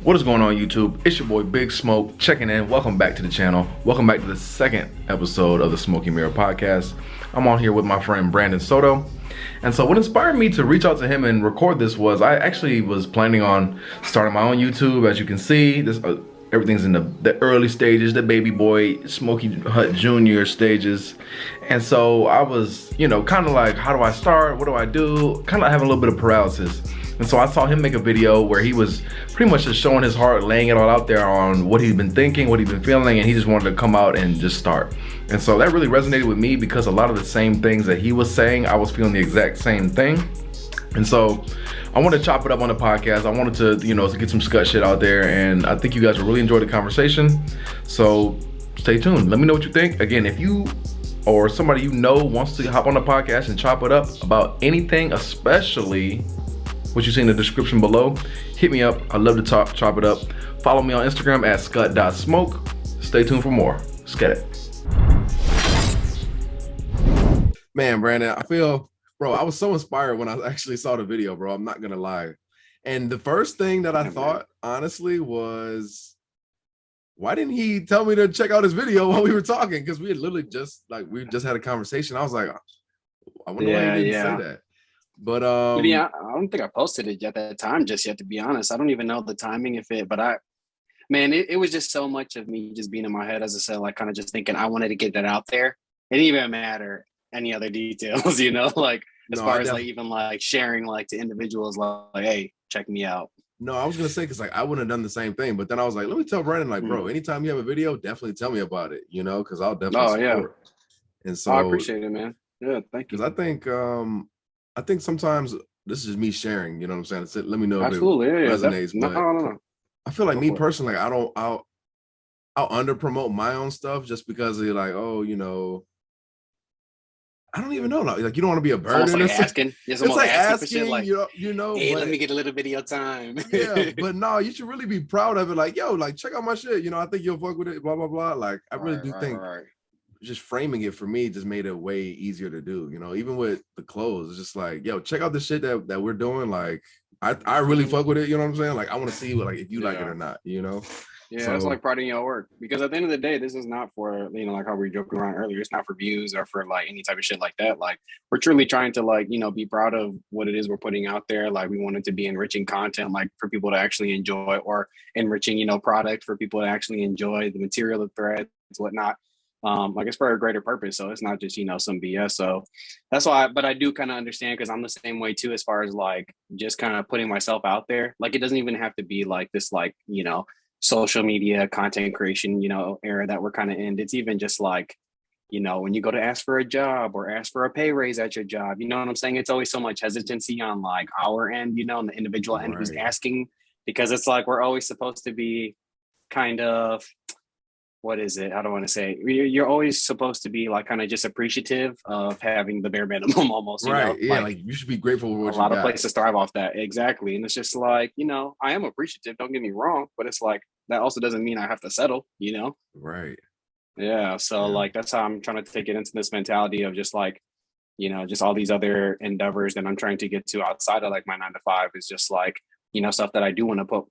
What is going on, YouTube? It's your boy Big Smoke checking in. Welcome back to the channel. Welcome back to the second episode of the Smokey Mirror podcast. I'm on here with my friend Brandon Soto. And so what inspired me to reach out to him and record this was I actually was planning on starting my own YouTube. As you can see, this everything's in the early stages, the baby boy Smokey Hut Jr. stages. And so I was, kind of like, how do I start? What do I do? Kind of having a little bit of paralysis. And so I saw him make a video where he was pretty much just showing his heart, laying it all out there on what he'd been thinking, what he'd been feeling, and he just wanted to come out and just start. And so that really resonated with me because a lot of the same things that he was saying, I was feeling the exact same thing. And so I wanted to chop it up on the podcast. I wanted to, to get some SKUT shit out there, and I think you guys will really enjoy the conversation. So stay tuned. Let me know what you think. Again, if you or somebody wants to hop on the podcast and chop it up about anything, especially what you see in the description below, hit me up. I'd love to chop it up. Follow me on Instagram at SKUT.smoke. Stay tuned for more. Let's get it. Man, Brandon, bro, I was so inspired when I actually saw the video, bro. I'm not gonna lie. And the first thing that I thought, honestly, was, why didn't he tell me to check out his video while we were talking? Because we had literally just had a conversation. I was like, I wonder why he didn't say that. But yeah, I don't think I posted it at that time just yet, to be honest. I don't even know the timing of it, but it was just so much of me just being in my head, as I said, like kind of just thinking I wanted to get that out there. It didn't even matter any other details, like as far as like even like sharing like to individuals like, hey, check me out. No, I was gonna say, because like I wouldn't have done the same thing, but then I was like, let me tell Brandon, like, bro, anytime you have a video, definitely tell me about it, because I'll definitely support. And so I appreciate it, man. Yeah, thank you. Because I think sometimes this is just me sharing, you know what I'm saying? Let me know if it resonates. No. I feel like me personally, I'll under promote my own stuff just because they're like, oh, I don't even know. Like you don't want to be a burden. Like asking. It's like asking, like, hey, let me get a little video time. Yeah, but no, you should really be proud of it. Like, yo, like check out my shit. I think you'll fuck with it, blah, blah, blah. Like, I really do think just framing it for me just made it way easier to do. Even with the clothes, it's just like, yo, check out the shit that we're doing. Like, I really fuck with it. You know what I'm saying? Like, I want to see if you like it or not. Yeah, so, it's like part of your work, because at the end of the day, this is not for, like how we were joking around earlier. It's not for views or for like any type of shit like that. Like, we're truly trying to be proud of what it is we're putting out there. Like, we want it to be enriching content, like for people to actually enjoy, or enriching, product for people to actually enjoy the material, the threads, whatnot. Like it's for a greater purpose. So it's not just, some BS. So that's why, but I do kind of understand, because I'm the same way too, as far as like just kind of putting myself out there. Like, it doesn't even have to be like this, like, social media content creation, era that we're kind of in. It's even just like, when you go to ask for a job or ask for a pay raise at your job, you know what I'm saying? It's always so much hesitancy on like our end, on the individual end who's asking, because it's like, we're always supposed to be kind of, what is it? I don't want to say, you're always supposed to be like kind of just appreciative of having the bare minimum almost. Yeah, like you should be grateful for what a lot of places thrive off that. Exactly. And it's just like, I am appreciative, don't get me wrong, but it's like, that also doesn't mean I have to settle, Right. Yeah. So like, that's how I'm trying to take it into this mentality of just like, just all these other endeavors that I'm trying to get to outside of like my 9 to 5 is just like, stuff that I do want to put,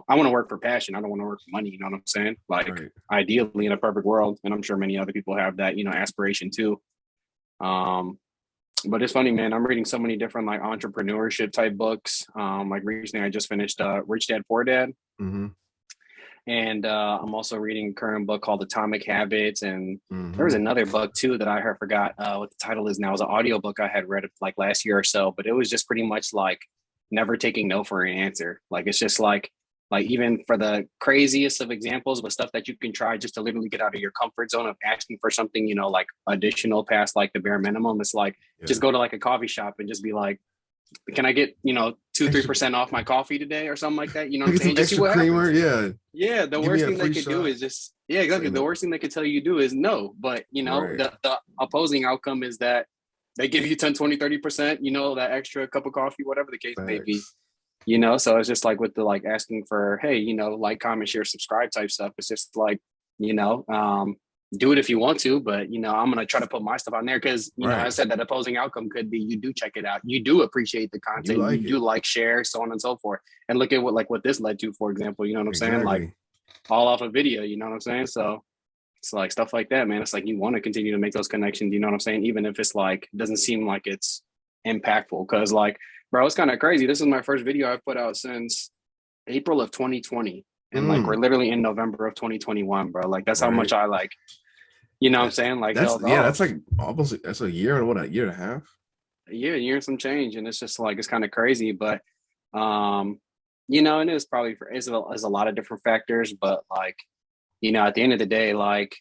I want to work for passion. I don't want to work for money. You know what I'm saying? Like, ideally in a perfect world. And I'm sure many other people have that, aspiration too. But it's funny, man, I'm reading so many different like entrepreneurship type books. Like recently I just finished Rich Dad Poor Dad. Mm-hmm. And I'm also reading a current book called Atomic Habits. And there was another book too that I forgot what the title is now. It was an audio book I had read like last year or so, but it was just pretty much like never taking no for an answer. Like, it's just like even for the craziest of examples, but stuff that you can try just to literally get out of your comfort zone of asking for something, like additional past like the bare minimum. It's like, just go to like a coffee shop and just be like, can I get, 2-3% off my coffee today or something like that? You know what I'm saying? Just see what creamer, happens. Yeah. The worst thing they could do is just, exactly. The worst thing they could tell you to do is no. But, the opposing outcome is that they give you 10, 20, 30%, that extra cup of coffee, whatever the case may be, so it's just like with the, like asking for, hey, like, comment, share, subscribe type stuff. It's just like, do it if you want to, but you know, I'm gonna try to put my stuff on there because you know, I said that opposing outcome could be you do check it out, you do appreciate the content, you do like share, so on and so forth. And look at what this led to, for example, you know what I'm saying? Like all off a video, you know what I'm saying? So it's like stuff like that, man. It's like you want to continue to make those connections, you know what I'm saying? Even if it's like doesn't seem like it's impactful. Cause like, bro, it's kind of crazy. This is my first video I've put out since April of 2020. And like we're literally in November of 2021, bro. Like that's how much I like, you know what I'm saying? Like that's like almost that's a year and what, a year and a half? A year and some change. And it's just like it's kind of crazy. But you know, and it's probably it's a lot of different factors, but like, you know, at the end of the day, like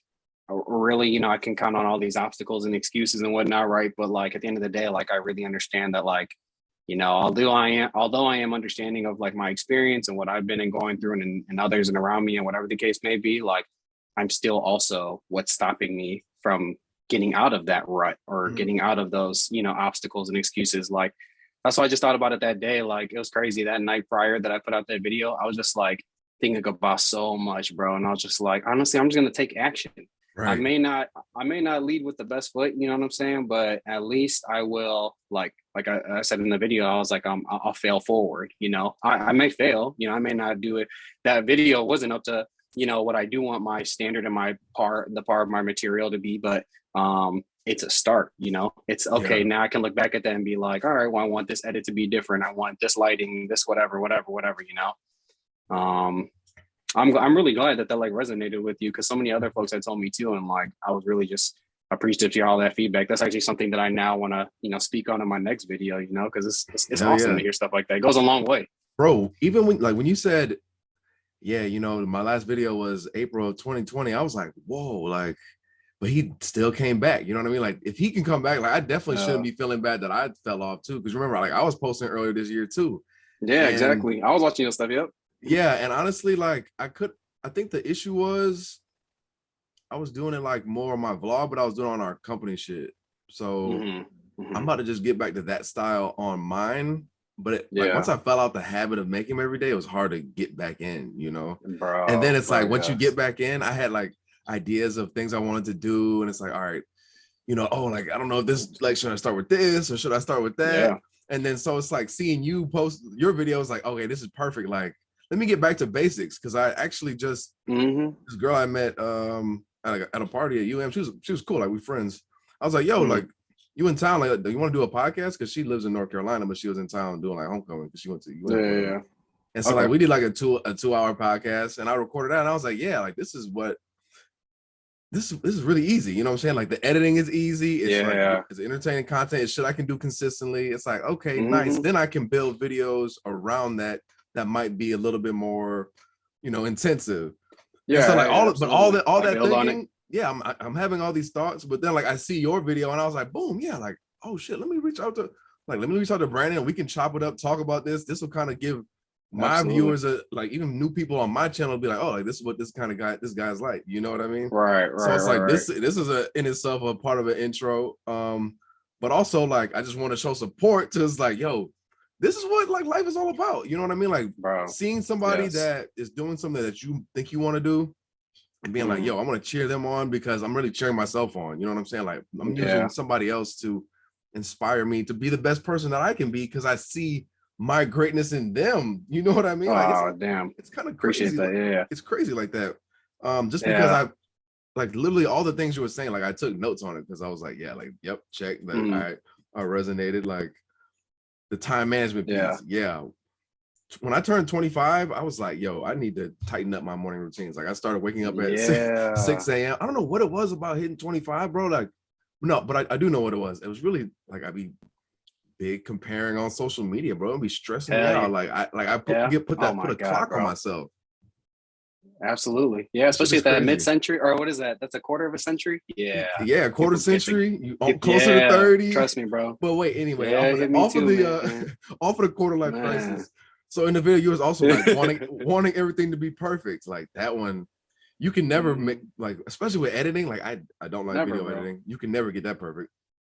really, you know, I can count on all these obstacles and excuses and whatnot, right? But like at the end of the day, like I really understand that, like, you know, although I am understanding of like my experience and what I've been and going through and others and around me and whatever the case may be, like I'm still also what's stopping me from getting out of that rut or getting out of those, you know, obstacles and excuses. Like that's why I just thought about it that day. Like it was crazy that night prior that I put out that video. I was just like thinking about so much, bro. And I was just like, honestly, I'm just gonna take action. Right. I may not lead with the best foot, you know what I'm saying? But at least I will, like I said in the video, I was like, I'll fail forward, you know. I may fail, you know, I may not do it. That video wasn't up to, you know, what I do want my standard and the part of my material to be, but it's a start, you know. It's okay, now I can look back at that and be like, all right, well, I want this edit to be different. I want this lighting, this whatever, you know. I'm really glad that like resonated with you because so many other folks had told me too, and like I was really just appreciative to all that feedback. That's actually something that I now want to, you know, speak on in my next video, you know, because it's awesome to hear stuff like that. It goes a long way, bro. Even when you said, yeah, you know, my last video was April of 2020, I was like, whoa, like, but he still came back. You know what I mean? Like if he can come back, like I definitely shouldn't be feeling bad that I fell off too. Because remember, like I was posting earlier this year too. Yeah, exactly. I was watching your stuff. Yep. Yeah, and honestly, like I think the issue was I was doing it like more on my vlog, but I was doing it on our company shit. So I'm about to just get back to that style on mine. But like once I fell out the habit of making them every day, it was hard to get back in, you know. Bro, and then it's like once you get back in, I had like ideas of things I wanted to do, and it's like, all right, you know, oh, like I don't know if this, like, should I start with this or should I start with that? Yeah. And then so it's like seeing you post your videos, like, okay, this is perfect. Like, let me get back to basics because I actually just this girl I met at a party at UM. She was cool, like we friends. I was like, yo, like you in town? Like, do you want to do a podcast? Because she lives in North Carolina, but she was in town doing like homecoming because she went to UM. Yeah. And so like we did like a 2-hour podcast, and I recorded that, and I was like, yeah, like this is really easy. You know what I'm saying? Like the editing is easy. It's like it's entertaining content. It's shit I can do consistently. It's like, okay, nice. Then I can build videos around that might be a little bit more, you know, intensive. Yeah. So like all that thinking, yeah, I'm having all these thoughts, but then like I see your video and I was like, boom, yeah, like, oh shit, let me reach out to Brandon. We can chop it up, talk about this. This will kind of give my viewers like even new people on my channel be like, oh, like this is what this guy's like. You know what I mean? Right. So it's like this is in itself a part of an intro. But also like I just want to show support to it's like, yo, this is what like life is all about. You know what I mean? Like seeing somebody that is doing something that you think you want to do and being like, yo, I'm going to cheer them on because I'm really cheering myself on. You know what I'm saying? Like I'm using somebody else to inspire me to be the best person that I can be because I see my greatness in them. You know what I mean? Like, damn. It's kind of crazy. Appreciate that. Yeah. It's crazy like that. Just because I like literally all the things you were saying, like I took notes on it because I was like, yeah, like, yep, check that. I resonated. Like the time management piece. Yeah. When I turned 25, I was like, yo, I need to tighten up my morning routines. Like I started waking up at 6 a.m. I don't know what it was about hitting 25, bro. Like, no, but I do know what it was. It was really like I'd be big comparing on social media, bro. I'd be stressing me out. Like I put a clock on myself. Absolutely. Yeah, especially at that mid-century, or what is that? That's a quarter of a century? Yeah. Yeah, a quarter century. You closer to 30. Trust me, bro. But wait, anyway, off of the quarter life crisis. So in the video, you was also like wanting everything to be perfect. Like that one, you can never make, like, especially with editing. Like I don't like video editing. You can never get that perfect.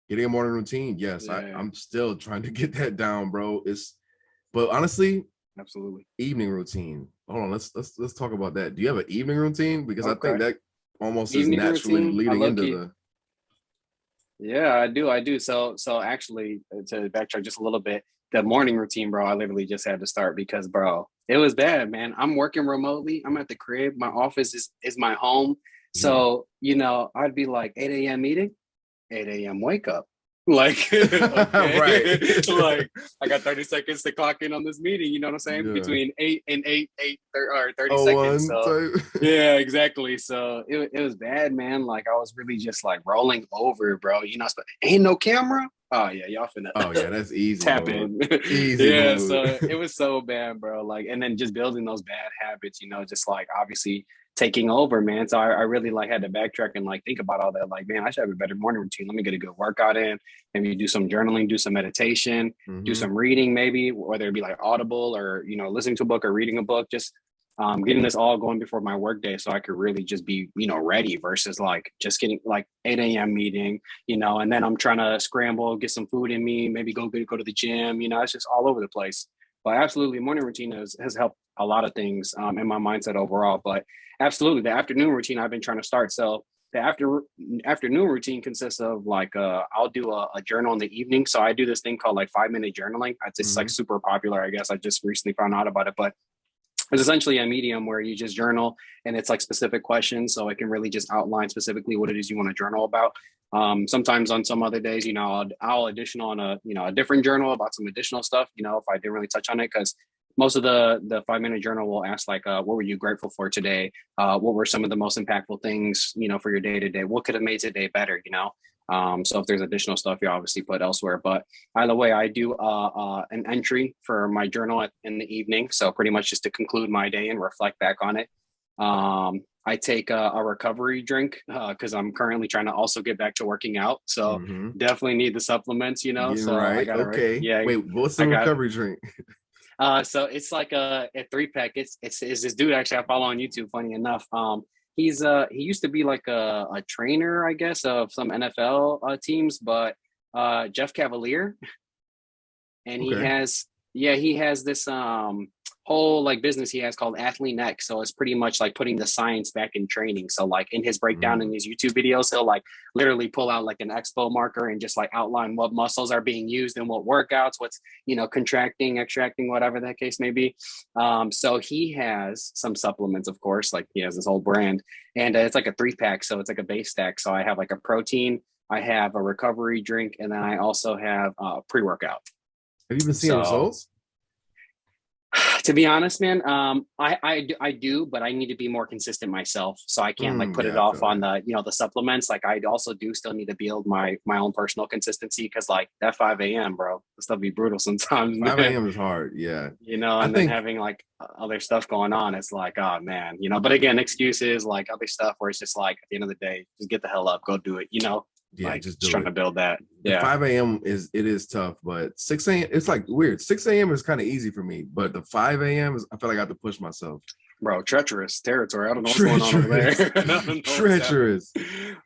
Getting a morning routine, yes, I'm still trying to get that down, bro. But honestly, absolutely, evening routine. Hold on, let's talk about that. Do you have an evening routine? Because I think almost is Evening naturally routine. leading into the. Yeah, I do. So actually, to backtrack just a little bit, the morning routine, bro, I literally just had to start because, bro, it was bad, man. I'm working remotely. I'm at the crib. My office is my home. Yeah. So, I'd be like 8 a.m. meeting, 8 a.m. wake up. Like, okay. Right. Like, I got 30 seconds to clock in on this meeting. You know what I'm saying? Yeah. Between 8 or 30 Oh, seconds. one So, type. yeah, exactly. So it was bad, man. Like, I was really just like rolling over, bro. Ain't no camera. Oh, yeah. Y'all finna Oh yeah, that's easy tap mode. in. Easy Yeah. mode. So it was so bad, bro. Like, and then just building those bad habits, just like obviously taking over, man. So I really like had to backtrack and like think about all that. Like, man, I should have a better morning routine. Let me get a good workout in. Maybe do some journaling, do some meditation, do Mm-hmm. some reading, maybe whether it be like Audible or listening to a book or reading a book. Just getting this all going before my work day, so I could really just be ready versus like just getting like 8 a.m. meeting, and then I'm trying to scramble, get some food in me, maybe go to the gym. It's just all over the place. But absolutely, morning routine has helped a lot of things in my mindset overall. But absolutely, the afternoon routine I've been trying to start. So the afternoon routine consists of like I'll do a journal in the evening. So I do this thing called like 5 minute journaling. It's like Mm-hmm. super popular, I guess. I just recently found out about it, but it's essentially a medium where you just journal and it's like specific questions. So it can really just outline specifically what it is you want to journal about. Sometimes on some other days, I'll additional on a different journal about some additional stuff, if I didn't really touch on it, because most of the 5 minute journal will ask like, what were you grateful for today? What were some of the most impactful things, for your day to day? What could have made today better? So if there's additional stuff, you obviously put elsewhere. But either way, I do an entry for my journal in the evening. So pretty much just to conclude my day and reflect back on it. I take a recovery drink because I'm currently trying to also get back to working out. So Mm-hmm. definitely need the supplements, Getting So I right. got Okay. yeah. Wait, what's the recovery drink? So it's like a 3-pack. It's this dude actually I follow on YouTube. Funny enough, he used to be like a trainer, I guess, of some NFL teams, but Jeff Cavalier, and Okay. he has this whole like business he has called Athlete Next. So it's pretty much like putting the science back in training. So like in his breakdown in his YouTube videos, he'll like literally pull out like an expo marker and just like outline what muscles are being used and what workouts, what's contracting, extracting, whatever that case may be. So he has some supplements, of course, like he has this whole brand, and it's like a 3-pack. So it's like a base stack. So I have like a protein, I have a recovery drink, and then I also have pre-workout. Have you been seeing So results? to be honest, man, I do, but I need to be more consistent myself. So I can't like put it Yeah, I off feel on that. the supplements. Like I also do still need to build my own personal consistency, because like that 5 a.m., bro, this stuff be brutal sometimes, 5 man. a.m. is hard. Yeah. I And then think having like other stuff going on, it's like, oh man, but again, excuses, like other stuff where it's just like at the end of the day, just get the hell up, go do it, yeah, like just just do trying it. to build that. The Yeah. 5 a.m. is tough, but 6 a.m. it's like weird. 6 a.m. is kind of easy for me, but the 5 a.m. is I feel like I have to push myself. Bro, treacherous territory. I don't know what's going on over there. I don't know Treacherous.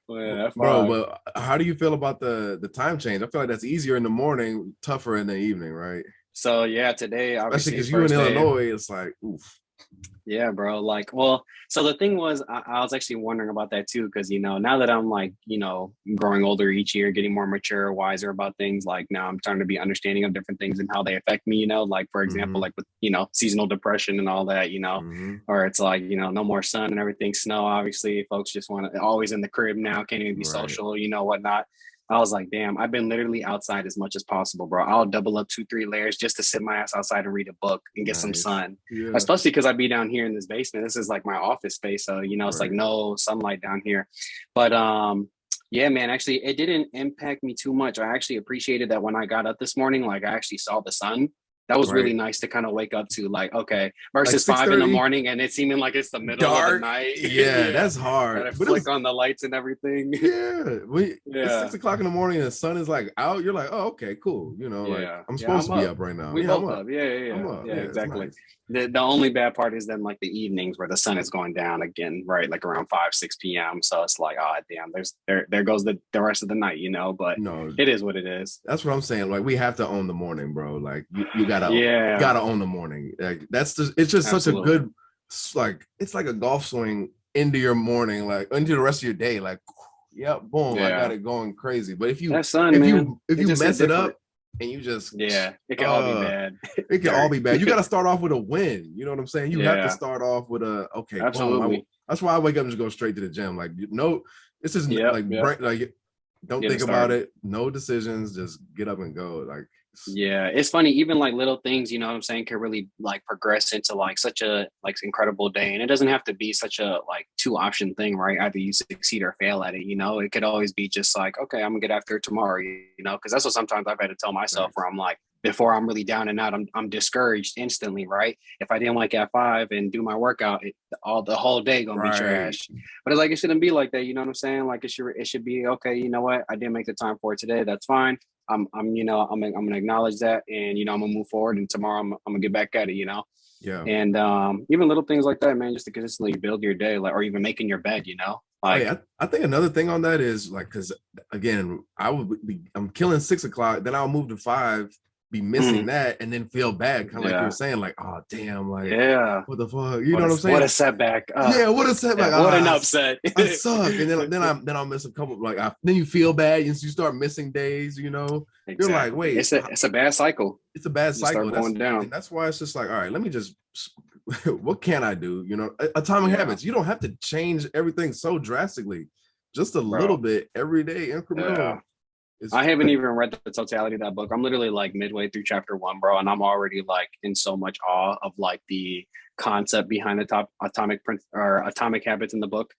well, yeah, Bro, F5. but how do you feel about the time change? I feel like that's easier in the morning, tougher in the evening, right? So yeah, today Especially obviously because you in first day. Illinois, it's like, oof. Yeah, bro. Like, well, so the thing was, I was actually wondering about that too, because now that I'm like, growing older each year, getting more mature, wiser about things. Like now, I'm starting to be understanding of different things and how they affect me. Like for example, like with seasonal depression and all that. Or it's like no more sun and everything, snow. Obviously, folks just want to always in the crib now, can't even be Right. social, whatnot. I was like, damn, I've been literally outside as much as possible, bro. I'll double up 2-3 layers just to sit my ass outside and read a book and get some Nice. sun. Yeah. Especially because I'd be down here in this basement. This is like my office space. So, it's like no sunlight down here. But yeah, man, actually it didn't impact me too much. I actually appreciated that when I got up this morning, like I actually saw the sun. That was really nice to kind of wake up to, like, okay, versus like 5 in, and it's seeming like it's the middle of the night. Yeah, that's hard. Gotta flick on the lights and everything. Yeah, it's 6 o'clock in the morning and the sun is like out. You're like, oh, okay, cool. Like I'm supposed to be up right now. We Yeah, both I'm up. up. Yeah, I'm up. yeah, exactly. Nice. The only bad part is then like the evenings where the sun is going down again, right? Like around 5-6 p.m. So it's like, oh damn, there goes the rest of the night, but No, it is what it is. that's what I'm saying. Like we have to own the morning, bro. Like you gotta own the morning. Like it's just such a good, like it's like a golf swing into your morning, like into the rest of your day, like, yep, boom, I got it going crazy. But if you mess it up and you just it can all be bad. It can all be bad. You got to start off with a win. You know what I'm saying? You have to start off with a absolutely. Boom. That's why I wake up and just go straight to the gym. Like, no, this is like don't think about it. No decisions. Just get up and go. Like, yeah, it's funny. Even like little things, you know what I'm saying, can really like progress into like such a like incredible day. And it doesn't have to be such a like 2-option thing, right? Either you succeed or fail at it. You know, it could always be just like, okay, I'm gonna get after it tomorrow. You know, because that's what sometimes I've had to tell myself where I'm like, before I'm really down and out, I'm discouraged instantly, right? If I didn't like at 5 and do my workout, the whole day gonna be trash. But it's like, it shouldn't be like that. You know what I'm saying? Like it should be okay. You know what? I didn't make the time for it today. That's fine. I'm gonna acknowledge that, and I'm gonna move forward. And tomorrow I'm gonna get back at it. Yeah. And even little things like that, man, just to consistently build your day, like, or even making your bed. Like, I think another thing on that is like, because again, I'm killing 6 o'clock, then I'll move to 5. Be missing that and then feel bad, kind of like you were saying, like, oh damn, like what the fuck, you know what I'm saying? What a setback. What a setback. What an upset. I suck. And then I'll miss a couple, like then you feel bad and you start missing days, You're like, wait, it's a bad cycle. It's a bad cycle. Start going down. And that's why it's just like, all right, let me just what can I do? Atomic habits. You don't have to change everything so drastically, just a little bit every day, incremental. I haven't even read the totality of that book. I'm literally like midway through chapter 1, bro, and I'm already like in so much awe of like the concept behind the atomic habits in the book,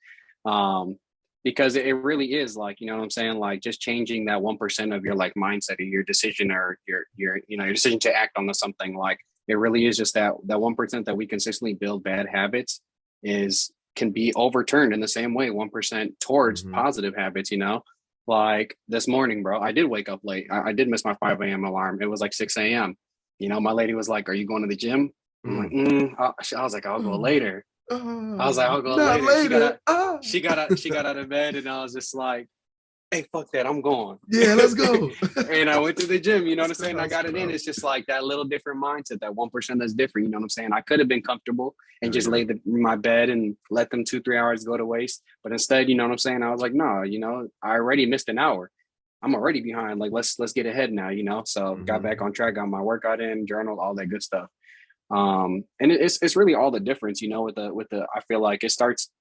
because it really is like, you know what I'm saying, like just changing that 1% of your like mindset or your decision or your decision to act on something. Like it really is just that 1% that we consistently build bad habits can be overturned in the same way 1% towards positive habits. Like this morning, bro, I did wake up late. I did miss my 5 a.m. alarm. It was like 6 a.m. My lady was like, "Are you going to the gym?" I'm like, I was like, "I'll go later." I was like, "I'll go later." She got out of bed, and I was just like, "Hey, fuck that, I'm going." Yeah, let's go. And I went to the gym. You know what I'm saying? I got it in. It's just like that little different mindset, that 1% that's different. You know what I'm saying? I could have been comfortable and just laid in my bed and let them 2-3 hours go to waste. But instead, you know what I'm saying? I was like, no, I already missed an hour. I'm already behind. Like, let's get ahead now, So got back on track, got my workout in, journal, all that good stuff. And it's really all the difference, with the I feel like it starts,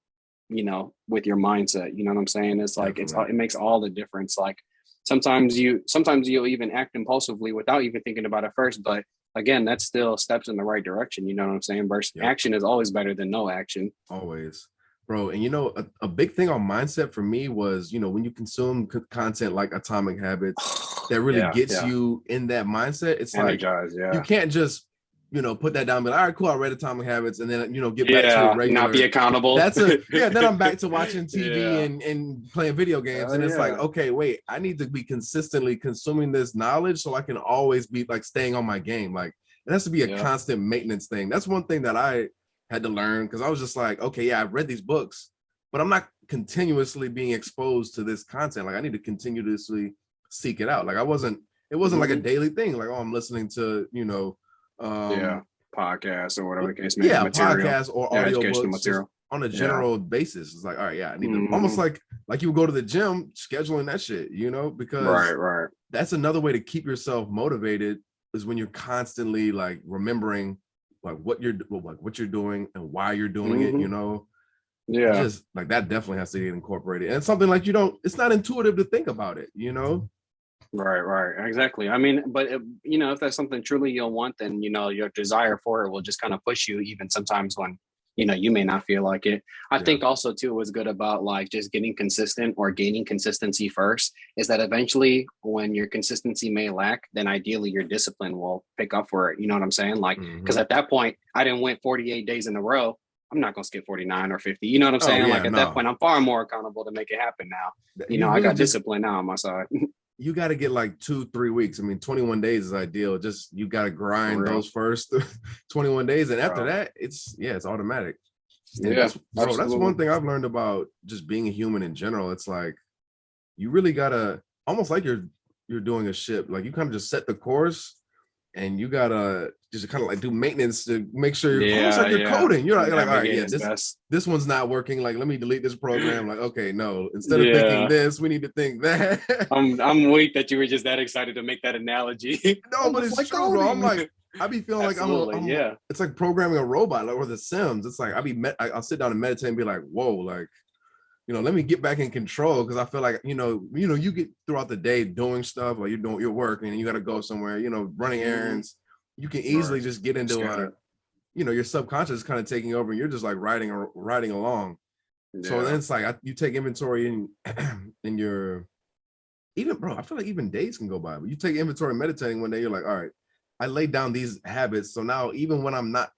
with your mindset. You know what I'm saying? It's like it makes all the difference. Like sometimes you'll even act impulsively without even thinking about it first, but again, that's still steps in the right direction. You know what I'm saying? Versus action is always better than no action. Always, bro. And a big thing on mindset for me was, when you consume content like Atomic Habits that really gets you in that mindset, it's energized, like you can't just put that down and be like, all right, cool, I read Atomic Habits, and then get back to it regular. Not be accountable. Then I'm back to watching TV and playing video games. And it's like, okay, wait, I need to be consistently consuming this knowledge so I can always be like staying on my game. Like it has to be a constant maintenance thing. That's one thing that I had to learn, because I was just like, okay, I've read these books, but I'm not continuously being exposed to this content. Like I need to continuously seek it out. Like it wasn't like a daily thing. Like, oh, I'm listening to, podcasts or whatever the case may be, podcasts or audio books on a general basis. It's like, all right, I need to almost like you would go to the gym, scheduling that shit, because right. That's another way to keep yourself motivated, is when you're constantly like remembering like what you're doing and why you're doing it. Just like that definitely has to get incorporated, and it's something like it's not intuitive to think about it. Right, exactly. I mean, but if that's something truly you'll want, then your desire for it will just kind of push you, even sometimes when you may not feel like it. I think also too, what's good about like just getting consistent or gaining consistency first is that eventually when your consistency may lack, then ideally your discipline will pick up for it. You know what I'm saying? Like, because at that point I didn't win 48 days in a row. I'm not going to skip 49 or 50. You know what I'm saying? At that point, I'm far more accountable to make it happen now. I got discipline now on my side. You got to get like 2-3 weeks. I mean, 21 days is ideal. Just you got to grind those first 21 days, and after that, it's automatic. And that's one thing I've learned about just being a human in general. It's like you really gotta, almost like you're doing a ship. Like you kind of just set the course, and you gotta just kind of like do maintenance to make sure almost like you're coding. You're like, all right, yeah, this one's not working. Like, let me delete this program. Like, okay, no, instead of thinking this, we need to think that. I'm weak that you were just that excited to make that analogy. No, but it's like true, bro. I'm like, I be feeling like I'm it's like programming a robot, like, or The Sims. It's like I'll sit down and meditate and be like, whoa, like, you know, let me get back in control, because I feel like, you know, you get throughout the day doing stuff, like you're doing your work and you got to go somewhere, you know, running errands. You can easily just get into you know, your subconscious is kind of taking over, and you're just like riding along. Yeah. So then it's like you take inventory in your, even, bro, I feel like even days can go by, but you take inventory meditating one day, you're like, all right, I laid down these habits. So now even when I'm not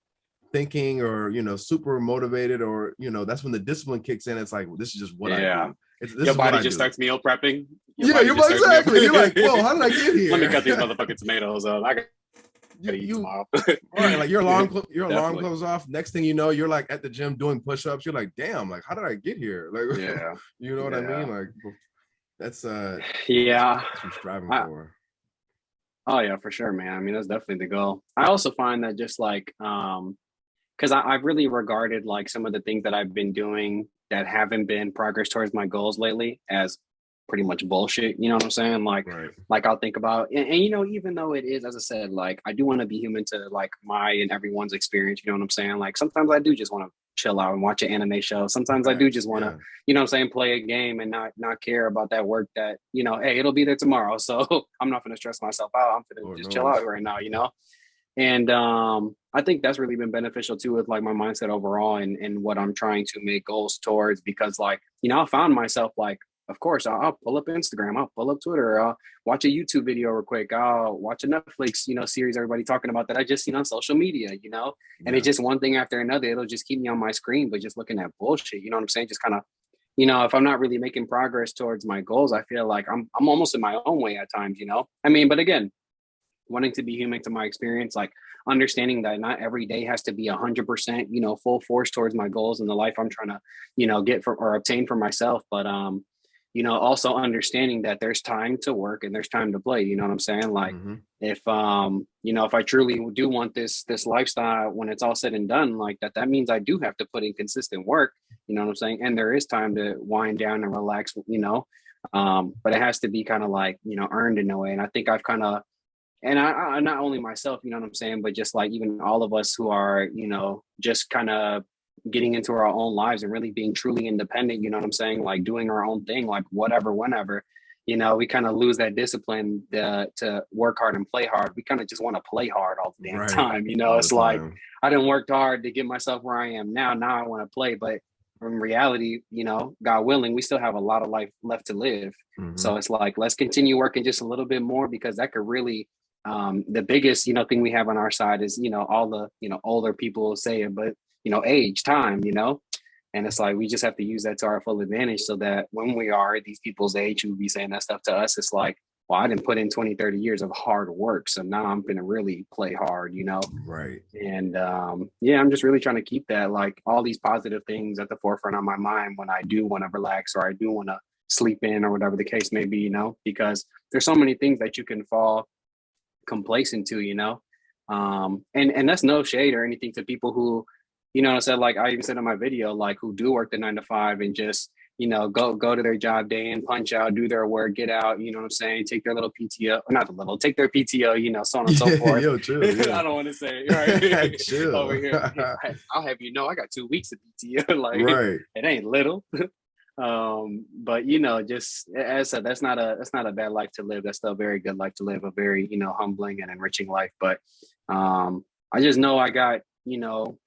thinking or, you know, super motivated, or, you know, that's when the discipline kicks in. It's like, well, this is just what I do. Your body just starts meal prepping. Exactly. You're like, whoa, how did I get here? Let me cut these motherfucking tomatoes up. I gotta eat tomorrow. Right, like your alarm goes off. Next thing you know, you're like at the gym doing push-ups. You're like, damn, like, how did I get here? Like, you know what I mean? Like, that's that's what I'm striving for. Oh yeah, for sure, man. I mean, that's definitely the goal. I also find that just like because I've really regarded like some of the things that I've been doing that haven't been progress towards my goals lately as pretty much bullshit. You know what I'm saying? Like, like I'll think about, and you know, even though it is, as I said, like I do want to be human to like my and everyone's experience. You know what I'm saying? Like sometimes I do just want to chill out and watch an anime show. Sometimes I do just want to, you know what I'm saying, play a game and not care about that work that, you know, hey, it'll be there tomorrow. So I'm not going to stress myself out. I'm going to just chill out right now, you know? And I think that's really been beneficial too with like my mindset overall and what I'm trying to make goals towards, because like, you know, I found myself like, of course, I'll pull up Instagram, I'll pull up Twitter, I'll watch a YouTube video real quick, I'll watch a Netflix, you know, series everybody talking about that I just seen on social media, you know, and it's just one thing after another. It'll just keep me on my screen, but just looking at bullshit, you know what I'm saying? Just kind of, you know, if I'm not really making progress towards my goals, I feel like I'm almost in my own way at times, you know? I mean, but again, wanting to be human to my experience, like understanding that not every day has to be 100%, you know, full force towards my goals and the life I'm trying to, you know, get for or obtain for myself. But, you know, also understanding that there's time to work and there's time to play. You know what I'm saying? Like if, you know, if I truly do want this lifestyle when it's all said and done, like that means I do have to put in consistent work, you know what I'm saying? And there is time to wind down and relax, you know, but it has to be kind of like, you know, earned in a way. And I think I've kind of, and I not only myself, you know what I'm saying, but just like even all of us who are, you know, just kind of getting into our own lives and really being truly independent, you know what I'm saying, like doing our own thing, like whatever, whenever, you know, we kind of lose that discipline to work hard and play hard. We kind of just want to play hard all the damn time, you know. It's like I didn't work hard to get myself where I am now I want to play, but in reality, you know, God willing, we still have a lot of life left to live. So it's like, let's continue working just a little bit more, because that could really the biggest, you know, thing we have on our side is, you know, all the, you know, older people say it, but, you know, age, time, you know, and it's like, we just have to use that to our full advantage so that when we are at these people's age who be saying that stuff to us, it's like, well, I didn't put in 20, 30 years of hard work. So now I'm going to really play hard, you know? Right. And yeah, I'm just really trying to keep that, like all these positive things at the forefront of my mind when I do want to relax or I do want to sleep in or whatever the case may be, you know, because there's so many things that you can fall complacent to, you know, and that's no shade or anything to people who, you know, said, like I even said in my video, like who do work the 9 to 5 and just, you know, go to their job day in, punch out, do their work, get out, you know what I'm saying, take their little PTO, take their PTO, you know, so on and so forth. Yo, chill, I don't want to say right chill. Over here. I'll have you know, I got 2 weeks of PTO, like it ain't little. But you know, just as I said, that's not a bad life to live. That's still a very good life to live, a very, you know, humbling and enriching life. But I just know I got, you know,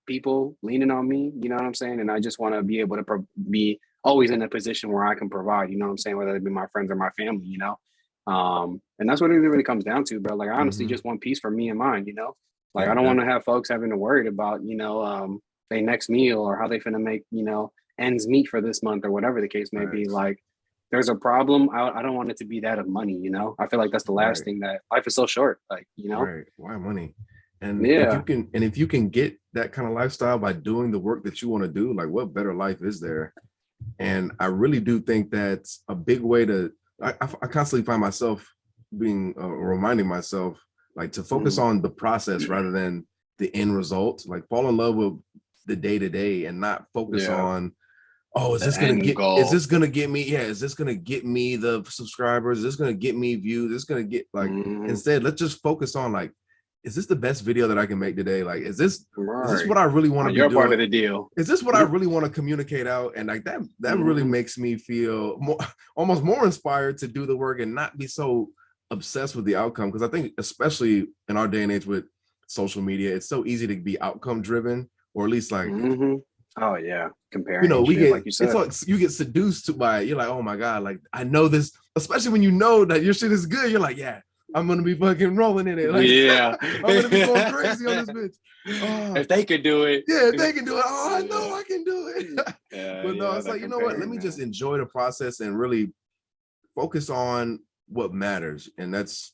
people leaning on me, you know what I'm saying? And I just want to be able to be always in a position where I can provide, you know what I'm saying? Whether it be my friends or my family, you know? And that's what it really comes down to, bro. Like I honestly just want peace for me and mine, you know? Like I don't want to have folks having to worry about, you know, their next meal or how they finna make, you know, ends meet for this month or whatever the case may be. Like there's a problem. I don't want it to be that of money, you know? I feel like that's the last thing, that life is so short, like, you know? Why money? And if you can get that kind of lifestyle by doing the work that you want to do, like what better life is there? And I really do think that's a big way to, I constantly find myself being reminding myself like to focus on the process rather than the end result. Like fall in love with the day to day and not focus on, oh, is this gonna get me? Yeah, is this gonna get me the subscribers? Is this gonna get me views? Is this gonna get like instead, let's just focus on like, is this the best video that I can make today? Like, is this what I really want to be doing? Part of the deal. Is this what I really want to communicate out? And like that really makes me feel almost more inspired to do the work and not be so obsessed with the outcome. Because I think especially in our day and age with social media, it's so easy to be outcome driven, or at least like oh yeah, comparing. You know, we get like you said. It's like you get seduced by it. You're like, oh my god, like I know this. Especially when you know that your shit is good, you're like, yeah, I'm gonna be fucking rolling in it. Like, yeah, I'm gonna be going crazy on this bitch. Oh. If they could do it, yeah, if they can do it. Oh, I know I can do it. But no, it's like, you know what? Let me just enjoy the process and really focus on what matters, and that's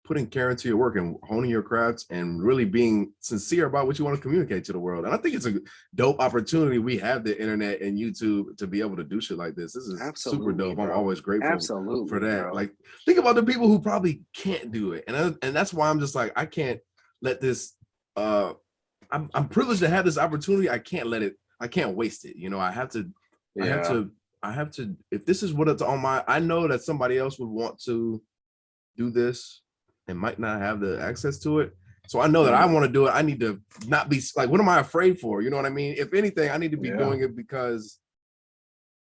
putting care into your work and honing your crafts and really being sincere about what you want to communicate to the world. And I think it's a dope opportunity. We have the internet and YouTube to be able to do shit like this. This is super dope. Bro. I'm always grateful for that. Bro. Like, think about the people who probably can't do it. And that's why I'm just like, I can't let this, I'm privileged to have this opportunity. I can't waste it. You know, I have to, if this is what it's on I know that somebody else would want to do this and might not have the access to it. So I know that I want to do it. I need to not be like, what am I afraid for? You know what I mean? If anything, I need to be doing it because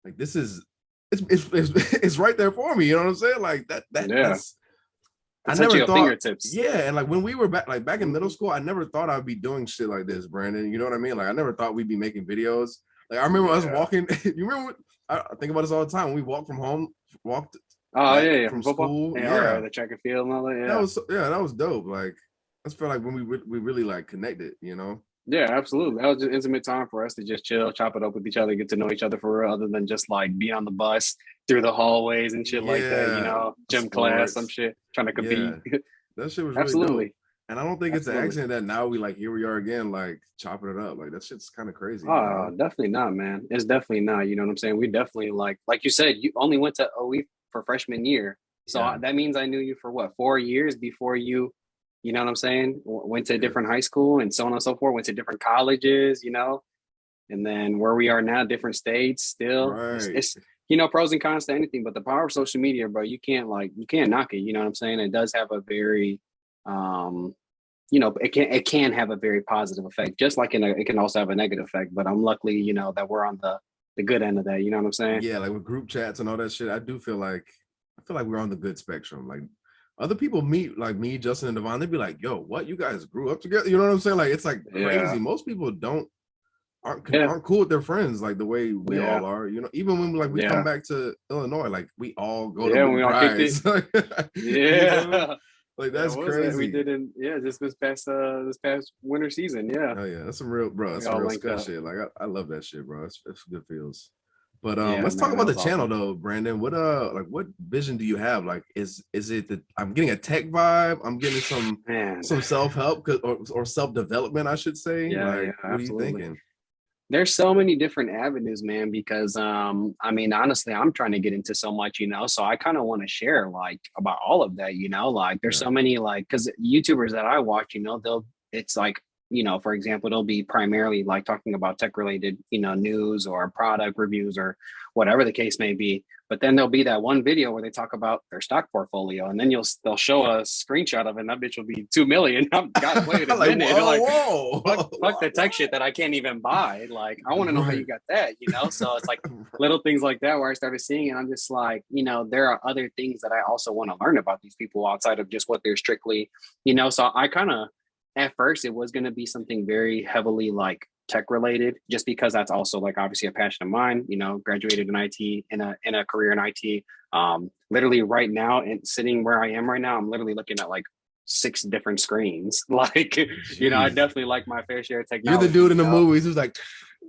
like this is it's right there for me. You know what I'm saying? Like that's I never thought fingertips. Yeah, and like when we were back in middle school, I never thought I'd be doing shit like this, Brandon. You know what I mean? Like I never thought we'd be making videos. Like I remember us walking. You remember? I think about this all the time. When we walked from home, from school, the track and field and all that. That was dope. Like I just feel like when we really like connected, you know. Yeah, absolutely. That was just intimate time for us to just chill, chop it up with each other, get to know each other for real, other than just like be on the bus through the hallways and shit like that, you know, gym class, some shit, trying to compete. That shit was really dope. And I don't think it's an accident that now here we are again, like chopping it up. Like that shit's kind of crazy. Oh, definitely not, man. It's definitely not. You know what I'm saying? We definitely like you said, you only went to OE for freshman year. So that means I knew you for what, 4 years before you know what I'm saying? Went to a different high school and so on and so forth, went to different colleges, you know, and then where we are now, different states still. Right. It's you know, pros and cons to anything, but the power of social media, bro, you can't knock it. You know what I'm saying? It does have a very, you know, it can have a very positive effect, just like it can also have a negative effect. But I'm lucky, you know, that we're on the good end of that. You know what I'm saying? Yeah, like with group chats and all that shit, I feel like we're on the good spectrum. Like other people meet like me, Justin and Devon, they'd be like, yo, what, you guys grew up together? You know what I'm saying? Like it's like crazy. Most people aren't cool with their friends like the way we all are. You know, even when we come back to Illinois, like we all go to we all kicked it. You know? Like that's crazy. We did just this past winter season. Yeah. Oh yeah, that's some real, bro. That's some real SKUT shit. Like I love that shit, bro. It's good feels. But let's talk about the channel though, Brandon. What vision do you have? Like, is it that I'm getting a tech vibe? I'm getting some self-help or self-development, I should say. What are you thinking? There's so many different avenues, man, because I mean, honestly, I'm trying to get into so much, you know, so I kind of want to share like about all of that, you know, like there's so many like, because YouTubers that I watch, you know, it's like, you know, for example, it'll be primarily like talking about tech related, you know, news or product reviews or whatever the case may be. But then there'll be that one video where they talk about their stock portfolio, and then they'll show a screenshot of it, and that bitch will be 2 million. I've got wait a minute. Fuck the tech shit that I can't even buy. Like, I want to know how you got that, you know? So it's like little things like that where I started seeing it. I'm just like, you know, there are other things that I also want to learn about these people outside of just what they're strictly, you know? So I kind of, at first it was going to be something very heavily like tech related, just because that's also like obviously a passion of mine, you know, graduated in IT in a career in IT. Literally right now, and sitting where I am right now, I'm literally looking at like 6 different screens. Like, you know, I definitely like my fair share of technology. You're the dude in the movies who's like,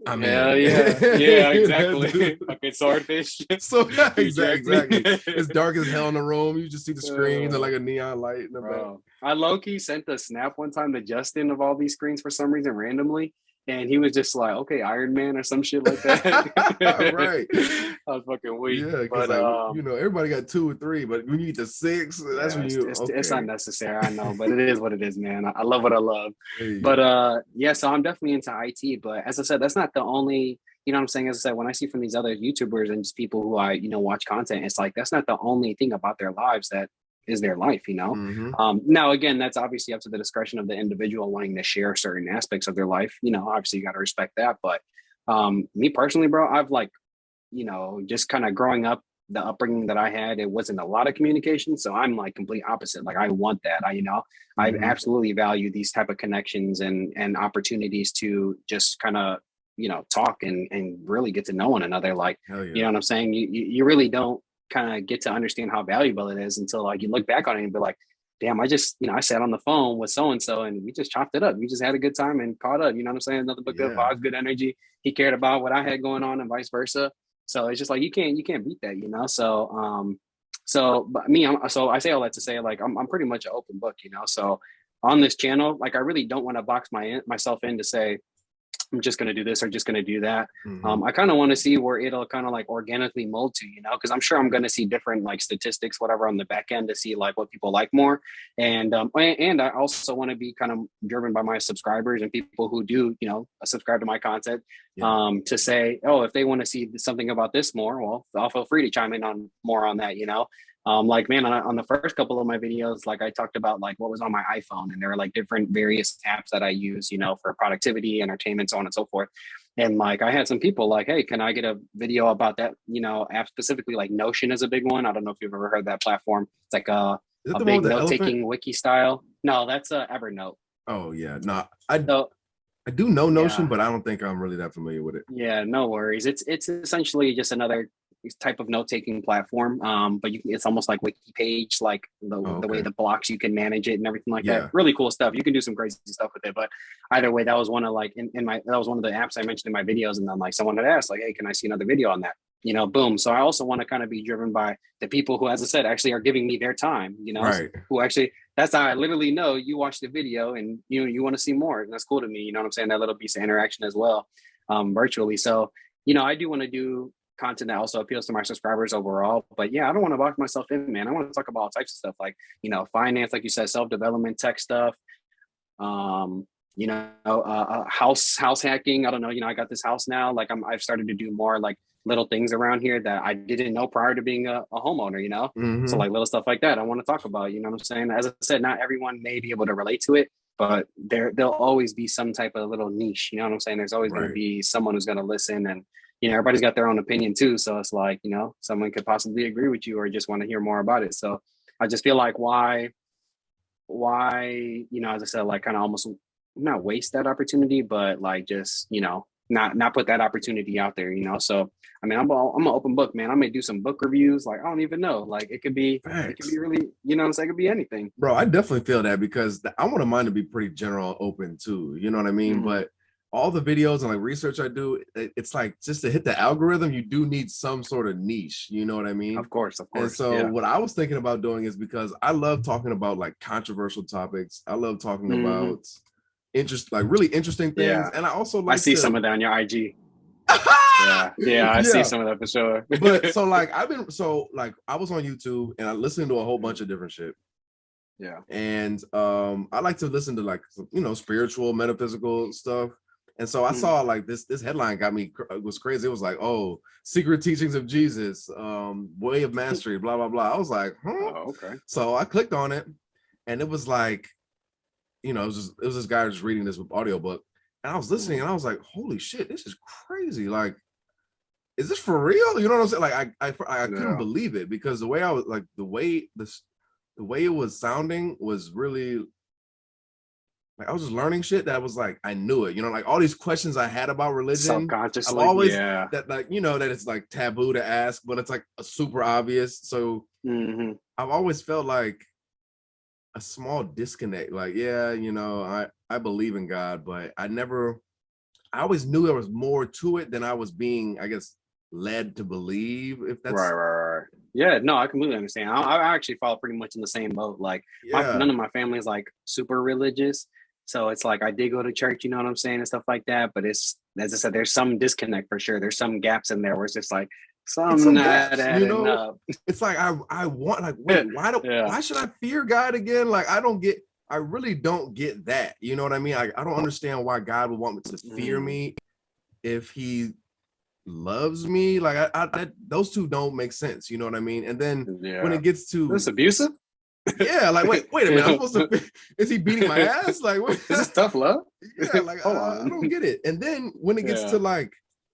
yeah, exactly. Okay, swordfish. So exactly. It's dark as hell in the room. You just see the screens and like a neon light in the back. I low-key sent a snap one time to Justin of all these screens for some reason randomly. And he was just like, okay, Iron Man or some shit like that. Right. I was fucking weak. Yeah, because But like everybody got 2 or 3, but when you get to 6, that's when you it's unnecessary. I know, but it is what it is, man. I love what I love. Hey. But yeah, so I'm definitely into IT. But as I said, that's not the only. You know what I'm saying? As I said, when I see from these other YouTubers and just people who I watch content, it's like that's not the only thing about their lives that is their life. Now again, that's obviously up to the discretion of the individual wanting to share certain aspects of their life. Obviously you got to respect that. But me personally, bro, I've like just kind of growing up, the upbringing that I had, it wasn't a lot of communication. So I'm like complete opposite. Like I want that. I absolutely value these type of connections and opportunities to just kind of, talk and really get to know one another. Like, yeah. You know what I'm saying? You really don't kind of get to understand how valuable it is until like you look back on it and be like, damn, I just, I sat on the phone with so-and-so and we just chopped it up. We just had a good time and caught up. You know what I'm saying? Nothing but good vibes, good energy. He cared about what I had going on and vice versa. So it's just like you can't beat that. So but me, so I say all that to say like I'm pretty much an open book. So on this channel, like I really don't want to box myself in to say I'm just going to do this or just going to do that. I kind of want to see where it'll kind of like organically mold to, because I'm sure I'm going to see different like statistics, whatever on the back end to see like what people like more. And I also want to be kind of driven by my subscribers and people who do, subscribe to my content to say, oh, if they want to see something about this more, well, I'll feel free to chime in on more on that, like, man, on the first couple of my videos, like I talked about like what was on my iPhone and there are like different various apps that I use, for productivity, entertainment, so on and so forth. And like, I had some people like, hey, can I get a video about that, app specifically? Like Notion is a big one. I don't know if you've ever heard that platform. It's like a big note-taking wiki style. No, that's Evernote. Oh yeah. No, I do know Notion, but I don't think I'm really that familiar with it. Yeah, no worries. It's essentially just another type of note-taking platform, but it's almost like wiki page, like the way the blocks you can manage it and everything like that. Really cool stuff. You can do some crazy stuff with it, but either way, that was one of like that was one of the apps I mentioned in my videos, and then like someone had asked like, hey, can I see another video on that? Boom. So I also want to kind of be driven by the people who, as I said, actually are giving me their time, right. Who actually, that's how I literally know you watch the video and you want to see more, and that's cool to me. You know what I'm saying? That little piece of interaction as well, virtually. So I do want to do content that also appeals to my subscribers overall. But yeah, I don't want to box myself in, man. I want to talk about all types of stuff like, finance, like you said, self-development, tech stuff, house hacking. I don't know, I got this house now. Like I've started to do more like little things around here that I didn't know prior to being a homeowner, So like little stuff like that I want to talk about, you know what I'm saying? As I said, not everyone may be able to relate to it, but there'll always be some type of little niche, you know what I'm saying? There's always going to be someone who's going to listen, and everybody's got their own opinion too. So it's like, someone could possibly agree with you or just want to hear more about it. So I just feel like why, as I said, like kind of almost not waste that opportunity, but like just, not put that opportunity out there, So, I mean, I'm an open book, man. I may do some book reviews. Like, I don't even know. Like it could be really, what I'm saying? It could be anything. Bro, I definitely feel that because I want mine to be pretty general open too. You know what I mean? But all the videos and like research I do, it's like just to hit the algorithm, you do need some sort of niche. You know what I mean? Of course. And so what I was thinking about doing is because I love talking about like controversial topics. I love talking about really interesting things. Yeah. And I also like I see some of that on your IG. I see some of that for sure. But so like I was on YouTube and I listened to a whole bunch of different shit. Yeah. And I like to listen to like spiritual, metaphysical stuff. And so I saw like this headline got me, it was crazy. It was like, oh, secret teachings of Jesus, way of mastery, blah, blah, blah. I was like, huh? Oh, okay. So I clicked on it and it was like, it was this guy just reading this audiobook. And I was listening and I was like, holy shit, this is crazy. Like, is this for real? You know what I'm saying? Like I couldn't believe it because the way I was like, the way it was sounding was really like I was just learning shit that was like I knew it, like all these questions I had about religion subconsciously. I've always that like that it's like taboo to ask, but it's like a super obvious. So I've always felt like a small disconnect. Like, I believe in God, but I always knew there was more to it than I was being, I guess, led to believe. If that's right. Yeah, no, I completely understand. I actually fall pretty much in the same boat. Like none of my family is like super religious. So it's like I did go to church, you know what I'm saying, and stuff like that. But it's, as I said, there's some disconnect for sure. There's some gaps in there where it's just like some not gaps, adding up. It's like I want, like, wait, why should I fear God again? Like I really don't get that. You know what I mean? I don't understand why God would want me to fear me if he loves me. Like those two don't make sense. You know what I mean? And then when it gets to this abusive. Yeah, like wait a minute. I'm supposed to. Is he beating my ass? Like, what? Is this tough love? Yeah, like I don't get it. And then when it gets to like,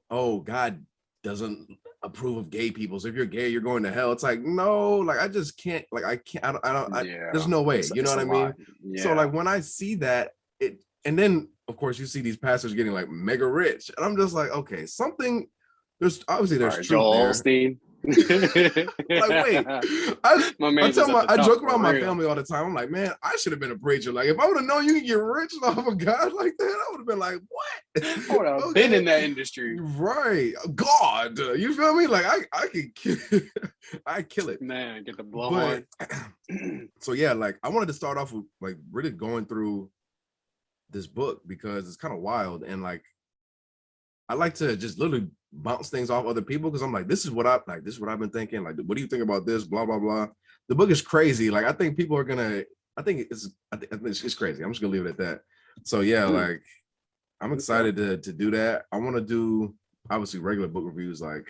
oh, God doesn't approve of gay people, so if you're gay, you're going to hell. It's like, no, like I just can't. Like I can't. I don't. There's no way. You know what I mean? Yeah. So like when I see that, and then of course you see these pastors getting like mega rich, and I'm just like, okay, something. There's obviously truth Joel there. Osteen. Like, wait, I joke around my family all the time. I'm like, man, I should have been a preacher. Like, if I would have known you could get rich off of God like that, I would have been like, what? I would have been in that industry, right? God, you feel me? Like, I could, I kill it, man. Get the blowhorn. So yeah, like I wanted to start off with like really going through this book because it's kind of wild, and like I like to just literally bounce things off other people because I'm like, this is what I've been thinking. Like, what do you think about this? Blah blah blah. The book is crazy. Like, I think people are gonna. I think it's crazy. I'm just gonna leave it at that. So yeah, like I'm excited to do that. I want to do obviously regular book reviews, like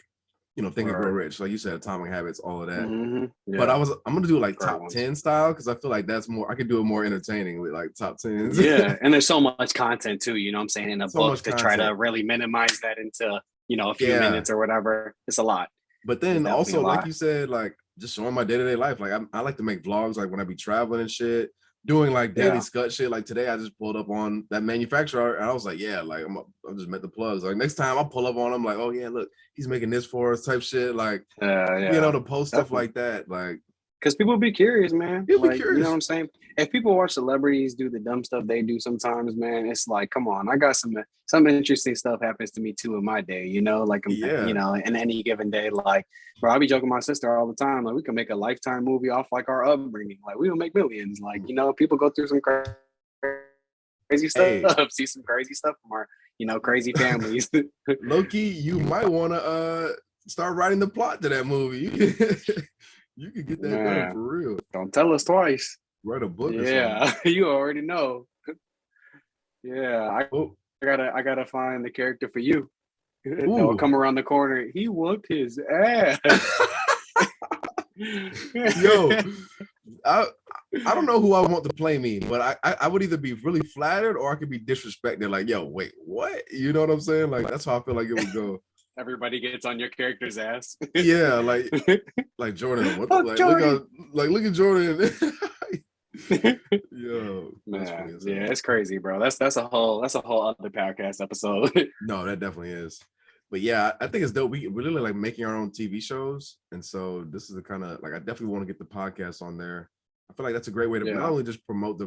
Think and Grow Rich, like you said, Atomic Habits, all of that. But I'm gonna do like top 10 style because I feel like that's more. I can do it more entertaining with like top 10s. Yeah, and there's so much content too. You know what I'm saying, in a book to try to really minimize that into a few minutes or whatever. It's a lot. But then also, like you said, like just showing my day-to-day life. Like I like to make vlogs, like when I be traveling and shit, doing like daily SKUT shit. Like today, I just pulled up on that manufacturer, and I was like, yeah, like I just met the plugs. Like next time I pull up on them, like, oh yeah, look, he's making this for us, type shit. Like, to post stuff like that, like. Because people be curious, man. People be curious. You know what I'm saying? If people watch celebrities do the dumb stuff they do sometimes, man, it's like, come on, I got some interesting stuff happens to me too in my day, like, in any given day. Like, bro, I be joking with my sister all the time. Like, we can make a Lifetime movie off like our upbringing. Like, we will make millions. Like, people go through some crazy stuff, see some crazy stuff from our, crazy families. Low-key, you might want to start writing the plot to that movie. You could get that done for real. Don't tell us twice. Write a book. Yeah, you already know. Yeah, I gotta find the character for you. They'll come around the corner. He whooped his ass. Yo, I don't know who I want to play me, but I would either be really flattered or I could be disrespected. Like, yo, wait, what? You know what I'm saying? Like, that's how I feel like it would go. Everybody gets on your character's ass. Yeah, like Jordan. Look at Jordan. Yo, man, yeah, it's crazy, bro. That's a whole other podcast episode. No, that definitely is. But yeah, I think it's dope. We're really like making our own TV shows, and so this is the kind of like I definitely want to get the podcast on there. I feel like that's a great way to not only just promote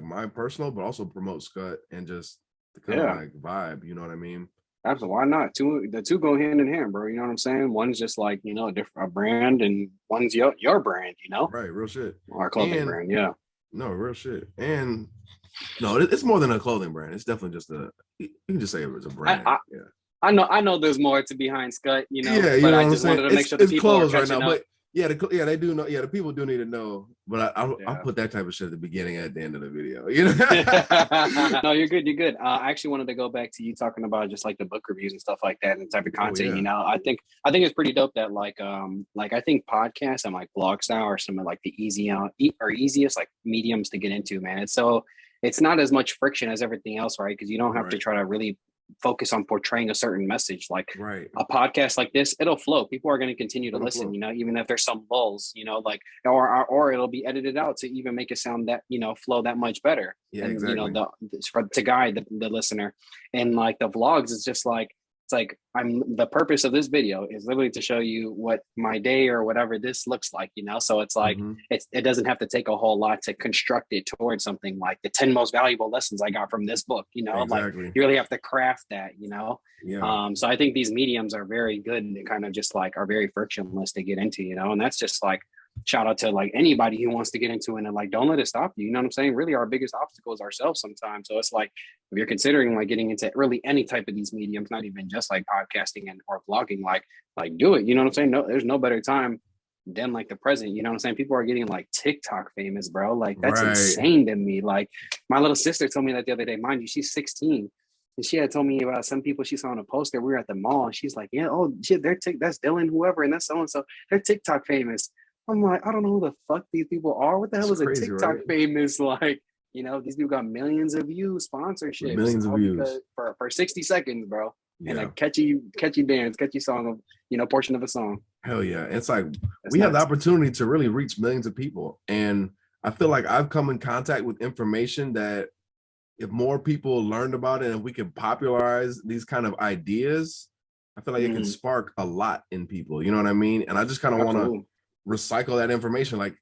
my personal, but also promote SKUT and just the kind of like vibe. You know what I mean? Absolutely. Why not? The two go hand in hand, bro. You know what I'm saying? One's just like, a brand, and one's your brand, Right, real shit. Our clothing brand, yeah. No, real shit. And no, it's more than a clothing brand. It's definitely just you can just say it's a brand. I know there's more to behind SKUT, Yeah, but I just wanted to make sure the people are catching up. But they do know. Yeah, the people do need to know. But I'll put that type of shit at the beginning and at the end of the video. No, you're good. You're good. I actually wanted to go back to you talking about just like the book reviews and stuff like that and the type of content. I think it's pretty dope that like I think podcasts and like blogs now are some of like the easiest like mediums to get into, man. It's not as much friction as everything else, right? Because you don't have to try to really focus on portraying a certain message. Like a podcast like this, it'll flow. People are going to continue to listen, even if there's some lulls, like or it'll be edited out to even make it sound that flow that much better. Yeah, and exactly. To guide the listener. And like the vlogs, it's just like the purpose of this video is literally to show you what my day or whatever this looks like, so it's like it doesn't have to take a whole lot to construct it towards something like the 10 most valuable lessons I got from this book, like you really have to craft that, so I think these mediums are very good and they kind of just like are very frictionless to get into, and that's just like shout out to like anybody who wants to get into it, and like don't let it stop you. You know what I'm saying? Really, our biggest obstacle is ourselves sometimes. So it's like if you're considering like getting into really any type of these mediums, not even just like podcasting and or vlogging, like do it. You know what I'm saying? No, there's no better time than like the present. You know what I'm saying? People are getting like TikTok famous, bro. Like that's insane to me. Like my little sister told me that the other day. Mind you, she's 16. And she had told me about some people she saw on a poster. We were at the mall, and she's like, "Yeah, oh shit, that's Dylan, whoever, and that's so and so. They're TikTok famous." I'm like, I don't know who the fuck these people are. What the hell is a TikTok famous? Like, you know, these people got millions of views, sponsorships, millions of views for 60 seconds, bro, and a catchy dance, catchy song of, you know, portion of a song. Hell yeah, it's like we have the opportunity to really reach millions of people, and I feel like I've come in contact with information that, if more people learned about it and we could popularize these kind of ideas, I feel like it can spark a lot in people. You know what I mean? And I just kind of want to recycle that information. Like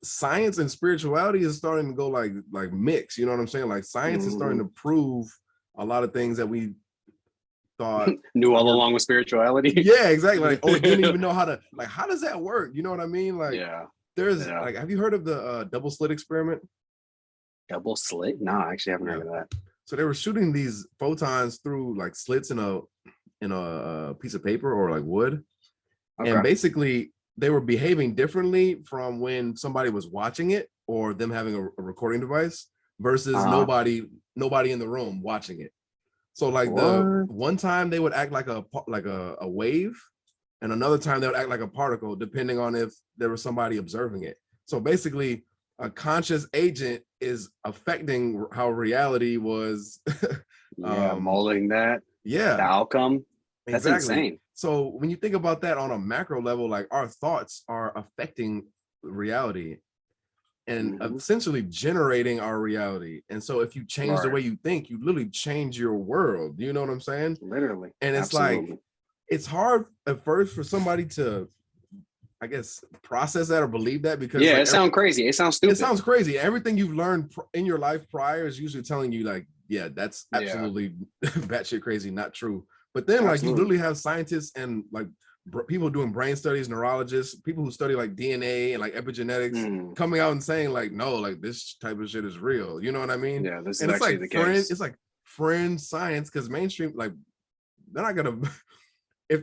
science and spirituality is starting to go like mix. You know what I'm saying? Like science is starting to prove a lot of things that we thought knew all along with spirituality. Yeah, exactly. Like, oh, didn't even know how to, like, how does that work? You know what I mean? Like, there's like, have you heard of the double slit experiment? Double slit? No, I actually haven't heard of that. So they were shooting these photons through like slits in a piece of paper or like wood. Okay. And basically they were behaving differently from when somebody was watching it or them having a recording device versus nobody in the room watching it. So like the one time they would act like a wave, and another time they would act like a particle, depending on if there was somebody observing it. So basically a conscious agent is affecting how reality was molding that. Yeah. The outcome. That's insane. So when you think about that on a macro level, like our thoughts are affecting reality and essentially generating our reality. And so if you change the way you think, you literally change your world. You know what I'm saying? Literally. And it's like, it's hard at first for somebody to, I guess, process that or believe that, because like, it sounds crazy. It sounds stupid. It sounds crazy. Everything you've learned in your life prior is usually telling you like, yeah, that's absolutely batshit crazy, not true. But then like you literally have scientists and like people doing brain studies, neurologists, people who study like DNA and like epigenetics coming out and saying like, no, like this type of shit is real. You know what I mean? Yeah, this is actually the case. It's like fringe science, because mainstream, like they're not gonna if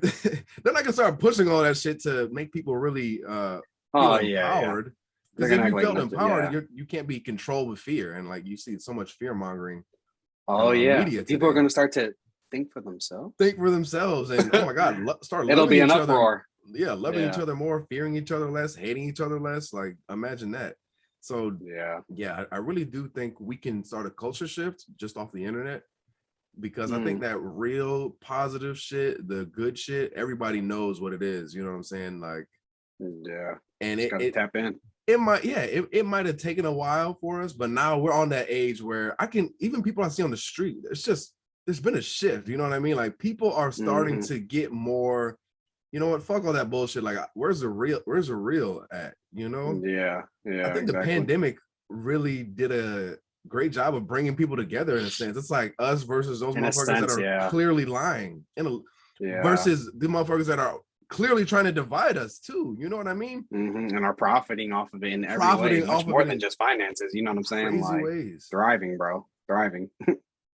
they're not gonna start pushing all that shit to make people really feel empowered. Because if you feel empowered, you can't be controlled with fear, and like you see so much fear mongering. Media people are gonna start to think for themselves, and oh my god, start it'll be an each uproar. Other. Loving each other more, fearing each other less, hating each other less. Like imagine that. So I really do think we can start a culture shift just off the internet, because I think that real positive shit, the good shit, everybody knows what it is. You know what I'm saying? Like and it tap in. It might have taken a while for us, but now we're on that age where even people I see on the street, there's been a shift. You know what I mean? Like people are starting to get more, you know what, fuck all that bullshit. Like where's the real at, you know? I think the pandemic really did a great job of bringing people together in a sense. It's like us versus those motherfuckers that are clearly lying versus the motherfuckers that are clearly trying to divide us too. You know what I mean? And are profiting off of it in every way, much more than just finances. You know what I'm saying? Like ways. Thriving, bro.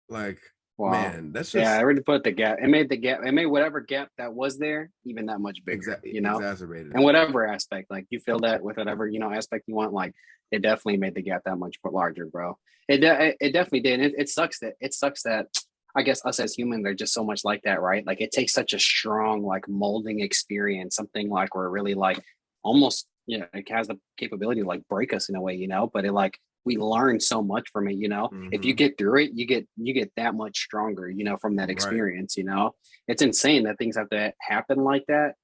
Like, wow. Man, that's just it really put the gap. It made whatever gap that was there even that much bigger. You know, exacerbated. And whatever aspect, like you feel that with whatever aspect you want, like it definitely made the gap that much larger, bro. It definitely did. And it sucks that I guess us as humans are just so much like that, right? Like it takes such a strong like molding experience, something like where really like almost it has the capability to like break us in a way, but it like we learn so much from it, if you get through it, you get that much stronger, from that experience. It's insane that things have to happen like that,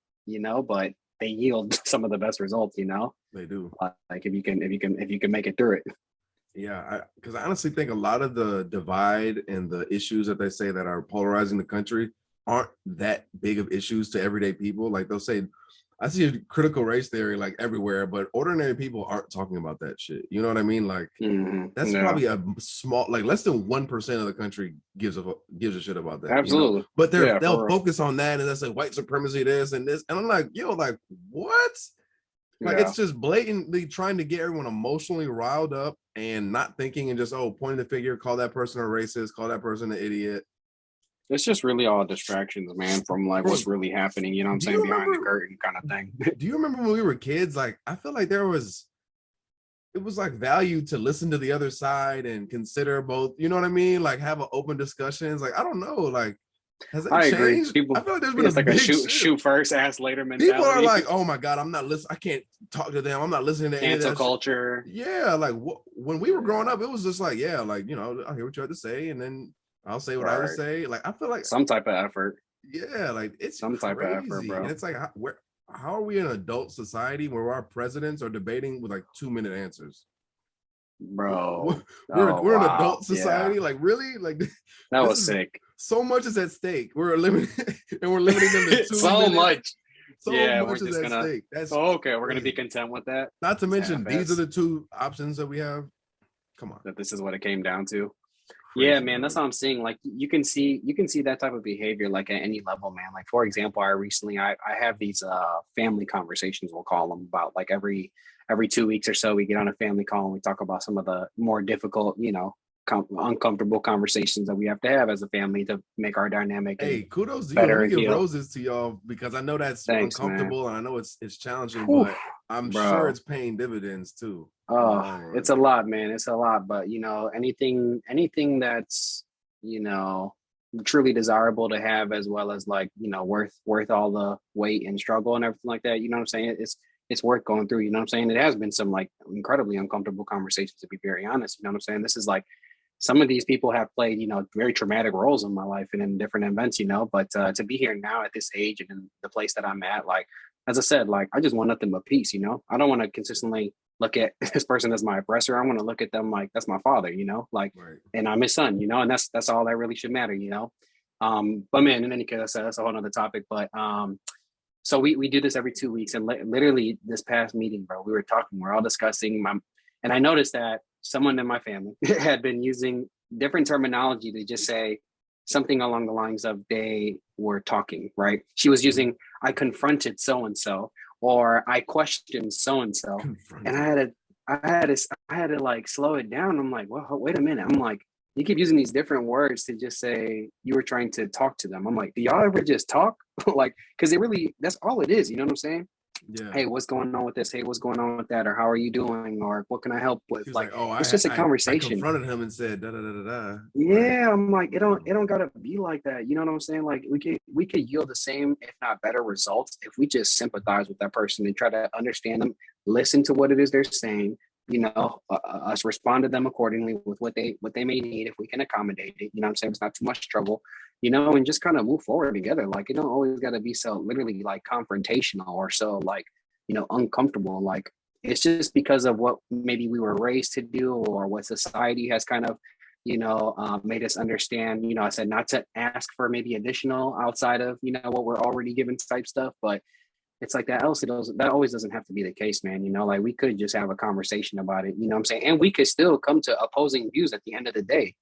but they yield some of the best results, They do. Like if you can make it through it. Yeah, because I honestly think a lot of the divide and the issues that they say that are polarizing the country aren't that big of issues to everyday people. Like they'll say, I see a critical race theory like everywhere, but ordinary people aren't talking about that shit. You know what I mean? Like that's probably a small, like less than 1% of the country gives a shit about that. Absolutely. But they'll focus on that, and they'll say white supremacy, this and this, and I'm like, like what? Like it's just blatantly trying to get everyone emotionally riled up and not thinking and just pointing the finger, call that person a racist, call that person an idiot. It's just really all distractions, man, from like what's really happening. You know what I'm saying? Behind the curtain kind of thing. Do you remember when we were kids? Like I feel like it was like value to listen to the other side and consider both. You know what I mean? Like have an open discussions. Like I don't know. Like has that changed? Agree. People, I feel like there's been like a shoot first, ask later mentality. People are like, oh my God, I'm not listening. I can't talk to them. I'm not listening to any of that culture. Shit. Yeah, like when we were growing up, it was just like, yeah, like I hear what you have to say, and then I'll say what I have to say. Like I feel like some type of effort. Yeah, like it's some type of effort, bro. And it's like, how are we in an adult society where our presidents are debating with like 2-minute answers? Bro, we're an adult society. Like really, like that was sick. So much is at stake. We're limiting them to 2 so minutes. Much. So much is at stake. That's okay. We're gonna be content with that. Not to mention these are the two options that we have. Come on, that this is what it came down to. Crazy, yeah, man, that's what I'm saying. Like you can see that type of behavior like at any level, man. Like for example, I have these family conversations, we'll call them, about like every 2 weeks or so we get on a family call and we talk about some of the more difficult, uncomfortable conversations that we have to have as a family to make our dynamic. Hey, kudos to you. Let me give roses to y'all because I know that's uncomfortable, man. And I know it's challenging, but I'm sure it's paying dividends too. Oh, it's a lot, man. It's a lot, but anything that's truly desirable to have, as well as like worth all the weight and struggle and everything like that. You know what I'm saying? It's worth going through. You know what I'm saying? It has been some like incredibly uncomfortable conversations, to be very honest. You know what I'm saying? This is like, some of these people have played, very traumatic roles in my life and in different events, but to be here now at this age and in the place that I'm at, like, as I said, like, I just want nothing but peace, I don't want to consistently look at this person as my oppressor. I want to look at them like, that's my father, like, right. And I'm his son, and that's all that really should matter, But man, in any case, that's a whole nother topic. But so we do this every 2 weeks, and literally this past meeting, bro, we're all discussing and I noticed that someone in my family had been using different terminology to just say something along the lines of they were talking, right? She was using, I confronted so-and-so, or I questioned so-and-so. And I had to like slow it down. I'm like, well, wait a minute. I'm like, you keep using these different words to just say you were trying to talk to them. I'm like, do y'all ever just talk? Like, because that's all it is. You know what I'm saying? Yeah. Hey, what's going on with this? Hey, what's going on with that? Or how are you doing? Or what can I help with? Like, it's just a conversation. I confronted him and said, da da da da. Yeah, I'm like, it don't gotta be like that. You know what I'm saying? Like, we could yield the same, if not better, results if we just sympathize with that person and try to understand them, listen to what it is they're saying. Us respond to them accordingly with what they may need if we can accommodate it. You know what I'm saying? It's not too much trouble. And just kind of move forward together. Like, it don't always got to be so literally like confrontational or so like, uncomfortable. Like, it's just because of what maybe we were raised to do or what society has kind of, made us understand. I said not to ask for maybe additional outside of, what we're already given type stuff, but it's like that that always doesn't have to be the case, man. Like, we could just have a conversation about it, you know what I'm saying? And we could still come to opposing views at the end of the day.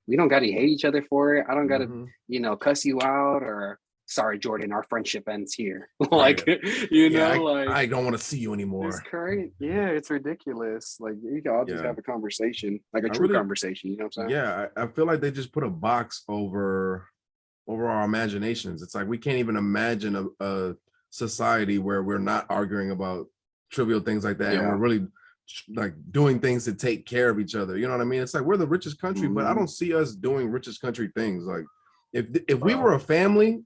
We don't got to hate each other for it. I don't got to, cuss you out or, sorry, Jordan, our friendship ends here. Like, I don't want to see you anymore. It's crazy. Yeah, it's ridiculous. Like, you can all just have a conversation, like a true conversation. You know what I'm saying? Yeah, I feel like they just put a box over our imaginations. It's like we can't even imagine a society where we're not arguing about trivial things like that, and we're really like doing things to take care of each other. You know what I mean? It's like we're the richest country, but I don't see us doing richest country things. Like, if we were a family,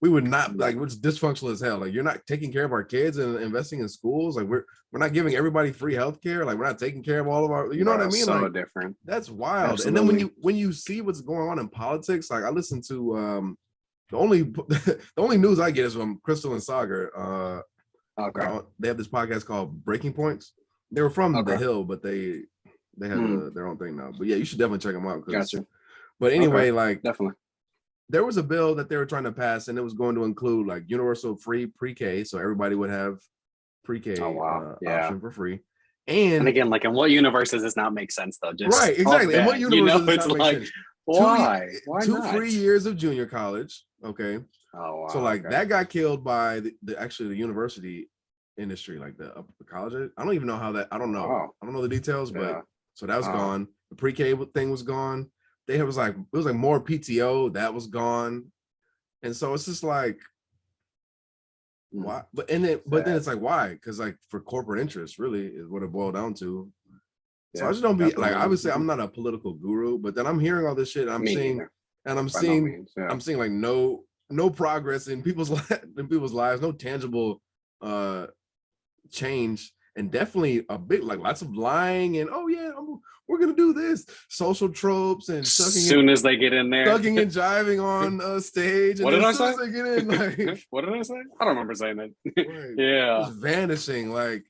we would not, like, it's dysfunctional as hell. Like, you're not taking care of our kids and investing in schools. Like, we're not giving everybody free healthcare. Like, we're not taking care of all of our, you know what I mean? So like, different. That's wild. Absolutely. And then when you see what's going on in politics, like, I listen to the only news I get is from Crystal and Sagar. Okay. They have this podcast called Breaking Points. They were from The Hill, but they have their own thing now. But yeah, you should definitely check them out. Gotcha. But anyway, like, definitely. There was a bill that they were trying to pass, and it was going to include like universal free pre-K, so everybody would have pre-K option for free. And again, like, in what universe does this not make sense though? Just right, exactly. In what universe does this not make sense? Why? Two free years of junior college. Okay. Oh wow. So like that got killed by the university industry, like the college. I don't even know how that. I don't know. Oh. I don't know the details, Yeah. but so that was gone. The pre-K thing was gone. It was like more PTO that was gone, and so it's just like why? But then it's like why? Because like for corporate interests, really is what it boiled down to. So I just don't be like, obviously I'm not a political guru, but then I'm hearing all this shit. I'm seeing like no progress in people's lives, no tangible change, and definitely a bit like lots of lying and we're gonna do this, social tropes and as they get in there, sucking and jiving on stage. What did I say? They get in, like, what did I say? I don't remember saying that. Right. Yeah, just vanishing. Like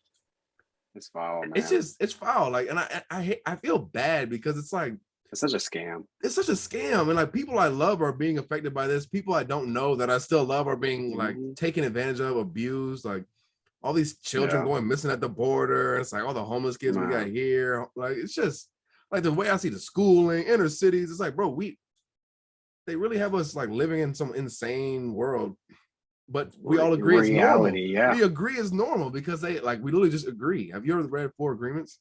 it's foul, man. It's foul. Like, and I feel bad because it's like it's such a scam. It's such a scam, and like people I love are being affected by this. People I don't know that I still love are being like taken advantage of, abused. Like all these children going missing at the border. It's like all the homeless kids we got here. Like it's just like the way I see the schooling, inner cities. It's like, bro, they really have us like living in some insane world. But we all agree it's normal. Yeah. We agree it's normal because we literally just agree. Have you ever read 4 Agreements?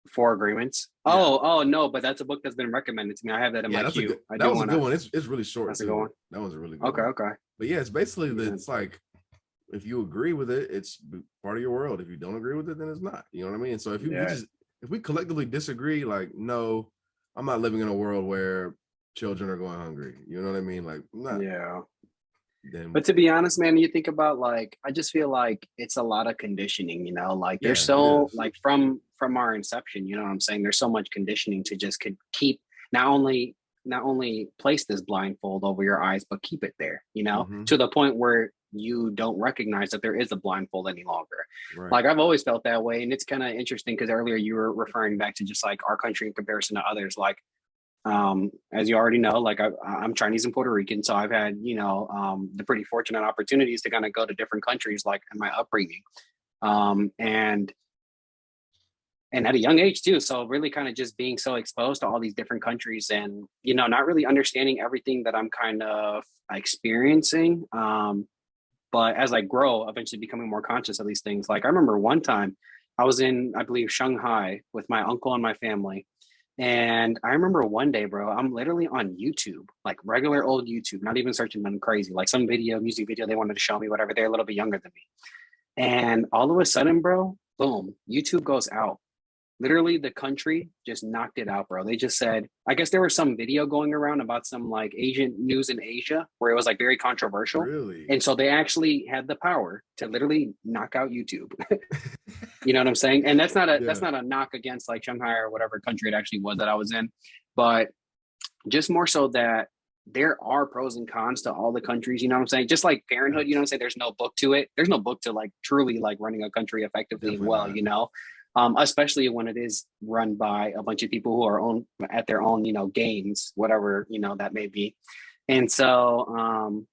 4 Agreements? Yeah. Oh no, but that's a book that's been recommended to me. I have that in my queue. That was a good one. It's really short. That's a good one. That was a really good one. Okay. But yeah, it's basically it's like if you agree with it, it's part of your world. If you don't agree with it, then it's not. You know what I mean? So if we collectively disagree, like, no, I'm not living in a world where children are going hungry. You know what I mean? Like, not. Yeah. But to be honest, man, you think about like, I just feel like it's a lot of conditioning, you know, like there's like from our inception, you know what I'm saying? There's so much conditioning to just keep not only place this blindfold over your eyes, but keep it there, you know, to the point where you don't recognize that there is a blindfold any longer. Right. Like I've always felt that way. And it's kind of interesting because earlier you were referring back to just like our country in comparison to others. Like, as you already know, like I'm Chinese and Puerto Rican, so I've had, you know, the pretty fortunate opportunities to kind of go to different countries, like in my upbringing, and at a young age too. So really kind of just being so exposed to all these different countries and, you know, not really understanding everything that I'm kind of experiencing. But as I grow, eventually becoming more conscious of these things. Like I remember one time I was in, I believe, Shanghai with my uncle and my family. And I remember one day, bro, I'm literally on YouTube, like regular old YouTube, not even searching nothing crazy, like some music video they wanted to show me, whatever. They're a little bit younger than me. And all of a sudden, bro, boom, YouTube goes out. Literally the country just knocked it out, bro. They just said, I guess there was some video going around about some like Asian news in Asia where it was like very controversial. Really? And so they actually had the power to literally knock out YouTube. You know what I'm saying? And that's not a knock against like Shanghai or whatever country it actually was that I was in, but just more so that there are pros and cons to all the countries, you know what I'm saying? Just like parenthood, you know what I'm saying? There's no book to it. There's no book to like truly like running a country effectively and well, you know? Especially when it is run by a bunch of people who are at their own, you know, gains, whatever, you know, that may be. And so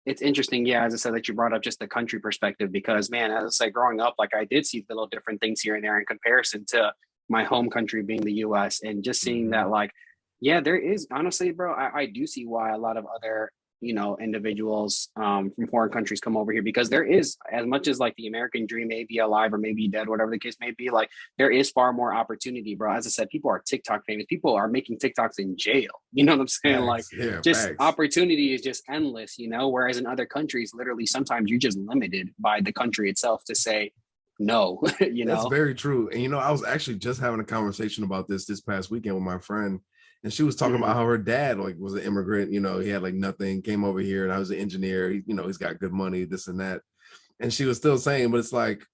it's interesting, yeah, as I said, that you brought up just the country perspective, because man, as I say, growing up, like I did see little different things here and there in comparison to my home country being the US, and just seeing that like, yeah, there is honestly, bro, I do see why a lot of other, you know, individuals from foreign countries come over here, because there is, as much as like the American dream may be alive or maybe dead, whatever the case may be, like there is far more opportunity, bro. As I said, people are TikTok famous. People are making TikToks in jail. You know what I'm saying? Facts. Like opportunity is just endless, you know, whereas in other countries, literally sometimes you're just limited by the country itself to say no, you know? That's very true. And, you know, I was actually just having a conversation about this past weekend with my friend. And she was talking about how her dad like was an immigrant, you know, he had like nothing, came over here, and I was an engineer, you know, he's got good money, this and that. And she was still saying, but it's like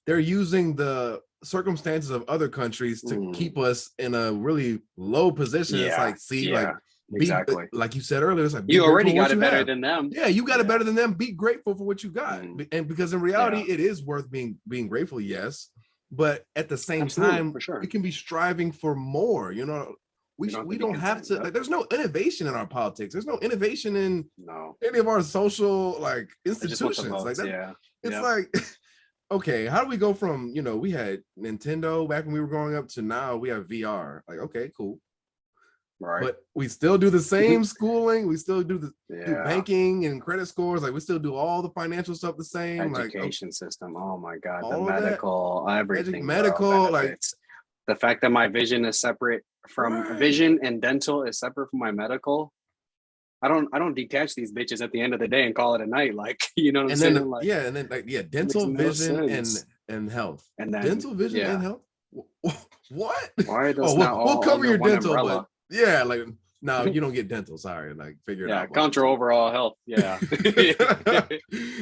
they're using the circumstances of other countries to keep us in a really low position. It's like, like exactly like you said earlier, it's like you already got it better than them. Yeah, you got it better than them. Be grateful for what you got. And because in reality, it is worth being grateful, yes. But at the same time, for sure, it can be striving for more, you know. We don't have to, like, there's no innovation in our politics. There's no innovation in any of our social like institutions. Like that, it's like, okay, how do we go from, you know, we had Nintendo back when we were growing up to now we have VR. Like, okay, cool. Right. But we still do the same schooling. We still do do Yeah. banking and credit scores. Like we still do all the financial stuff the same. Education system. Oh my God. The all of that. medical, everything. Medical, benefits. The fact that my vision is separate from vision and dental is separate from my medical. I don't detach these bitches at the end of the day and call it a night. Like, you know what I'm saying? Like, yeah, and then like dental, vision, and health. And then dental, vision, and health. What? Why does not we'll cover your dental, umbrella? but yeah, like no, you don't get dental. Sorry, like figure it out. Yeah, count your overall health. Yeah. But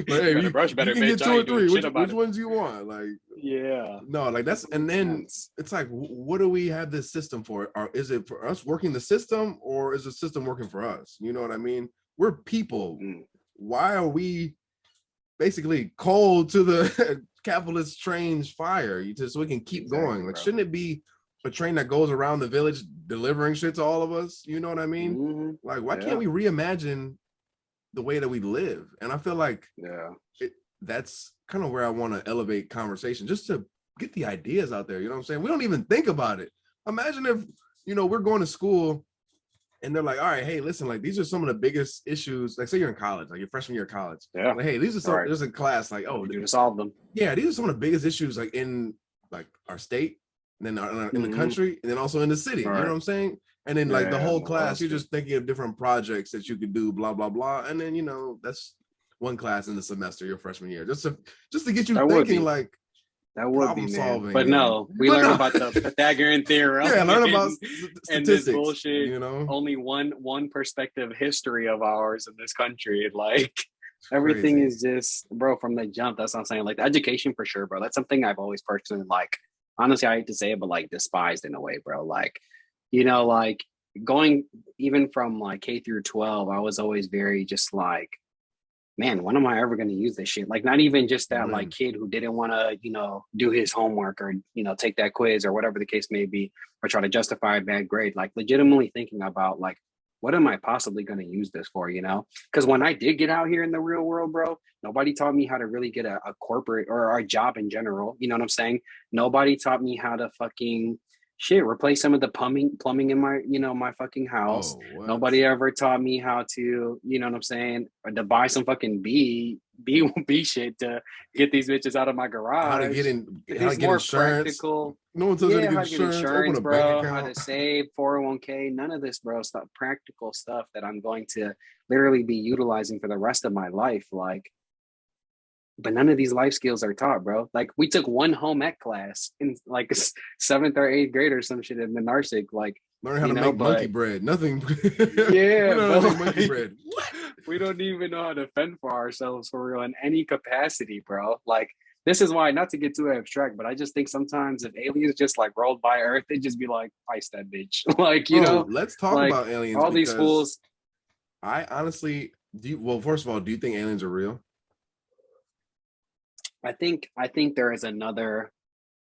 hey, you brush better, you can bitch. get 2 or 3. Which ones you want? Like, yeah. No, like that's, and then it's like, what do we have this system for? Or is it for us working the system, or is the system working for us? You know what I mean? We're people. Why are we basically cold to the capitalist train's fire? So we can keep going. Like, shouldn't it be a train that goes around the village delivering shit to all of us? You know what I mean? Like, why can't we reimagine the way that we live? And I feel like that's kind of where I want to elevate conversation, just to get the ideas out there. You know what I'm saying? We don't even think about it. Imagine if, we're going to school and they're like, all right, hey, listen, like, these are some of the biggest issues. Like, say you're in college, like your freshman year of college. Yeah. Like, hey, these are some, there's a class, like, oh, you to solve them. Yeah, these are some of the biggest issues, like in like our state, and then in the country, and then also in the city. You know what I'm saying? And then like the whole class, you're just thinking of different projects that you could do, blah blah blah. And then that's one class in the semester your freshman year, just to get you thinking, like, that would problem solving. But no, we learn about the Pythagorean theorem. Yeah, learn about statistics. And this bullshit. Only one perspective history of ours in this country. Like, everything is just, bro, from the jump. That's what I'm saying. Like, the education for sure, bro. That's something I've always personally, like, honestly, I hate to say it, but like despised in a way, bro. Like, like going even from like K through 12, I was always very just like, man, when am I ever going to use this shit? Like, not even just that like kid who didn't want to, do his homework or, take that quiz or whatever the case may be, or try to justify a bad grade, like legitimately thinking about like, what am I possibly going to use this for, Because when I did get out here in the real world, bro, nobody taught me how to really get a corporate or a job in general. You know what I'm saying? Nobody taught me how to fucking replace some of the plumbing in my, my fucking house. Nobody ever taught me how to, you know what I'm saying, or to buy some fucking B shit to get these bitches out of my garage. How to get insurance. Practical. No one tells you to how get to get insurance, bro. Bank account. How to save 401k. None of this, bro. Stuff, practical stuff that I'm going to literally be utilizing for the rest of my life. Like, but none of these life skills are taught, bro. Like, we took one home ec class in like 7th or 8th grade or some shit in the Narsik. Like, learn how to make monkey bread. Nothing. Yeah, but monkey bread. What? We don't even know how to fend for ourselves for real in any capacity, bro. Like, this is why, not to get too abstract, but I just think sometimes if aliens just like rolled by Earth, they'd just be like, ice that bitch. Like, let's talk about aliens. All these fools. I honestly first of all, do you think aliens are real? I think there is another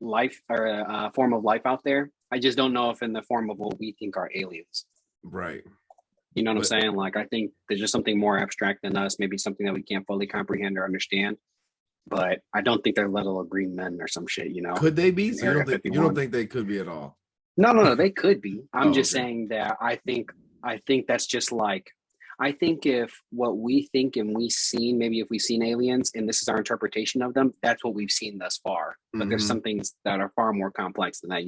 life or a form of life out there. I just don't know if in the form of what we think are aliens. Right. You know what I'm saying? Like, I think there's just something more abstract than us, maybe something that we can't fully comprehend or understand. But I don't think they're little green men or some shit, Could they be? So you don't think they could be at all? No, they could be. I'm just saying that I think that's just like, I think if what we think and we've seen, maybe if we've seen aliens and this is our interpretation of them, that's what we've seen thus far. But there's some things that are far more complex than that,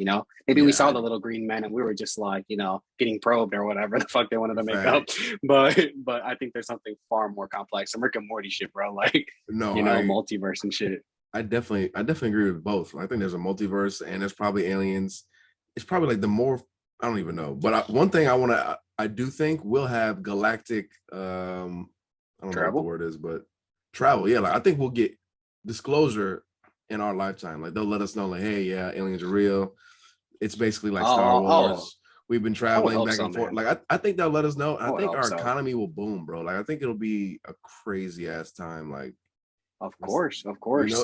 Maybe we saw the little green men and we were just like, getting probed or whatever the fuck they wanted to make up. But I think there's something far more complex. Some Rick and Morty shit, bro. Like, multiverse and shit. I definitely agree with both. I think there's a multiverse and there's probably aliens. It's probably like the more, I don't even know. But one thing I do think we'll have galactic, I don't know what the word is, but travel. Yeah, like I think we'll get disclosure in our lifetime. Like, they'll let us know, like, hey, yeah, aliens are real. It's basically like Star Wars. We've been traveling back and forth. Like, I think they'll let us know. I think our economy will boom, bro. Like, I think it'll be a crazy ass time. Like, of course. Like,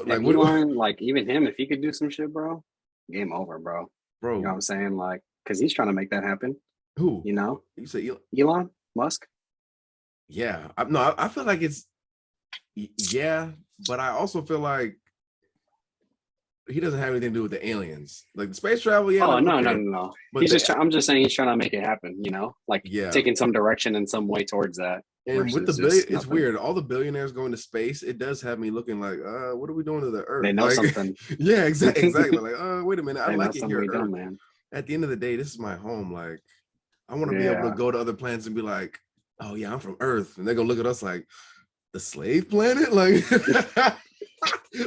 Elon, like, even him, if he could do some shit, bro, game over, bro. You know what I'm saying? Like, because he's trying to make that happen. Who? You say Elon Musk? Yeah. I feel like it's, but I also feel like he doesn't have anything to do with the aliens. Like the space travel, yeah. Oh, like, no, okay. no. But I'm just saying he's trying to make it happen, like yeah, taking some direction in some way towards that. And with the it's weird. All the billionaires going to space. It does have me looking like, what are we doing to the Earth? They know something. Yeah, exactly. Like, wait a minute. I like it here, Earth. Man. At the end of the day, this is my home. Like, I want to be able to go to other planets and be like, oh yeah, I'm from Earth, and they're gonna look at us like the slave planet, like.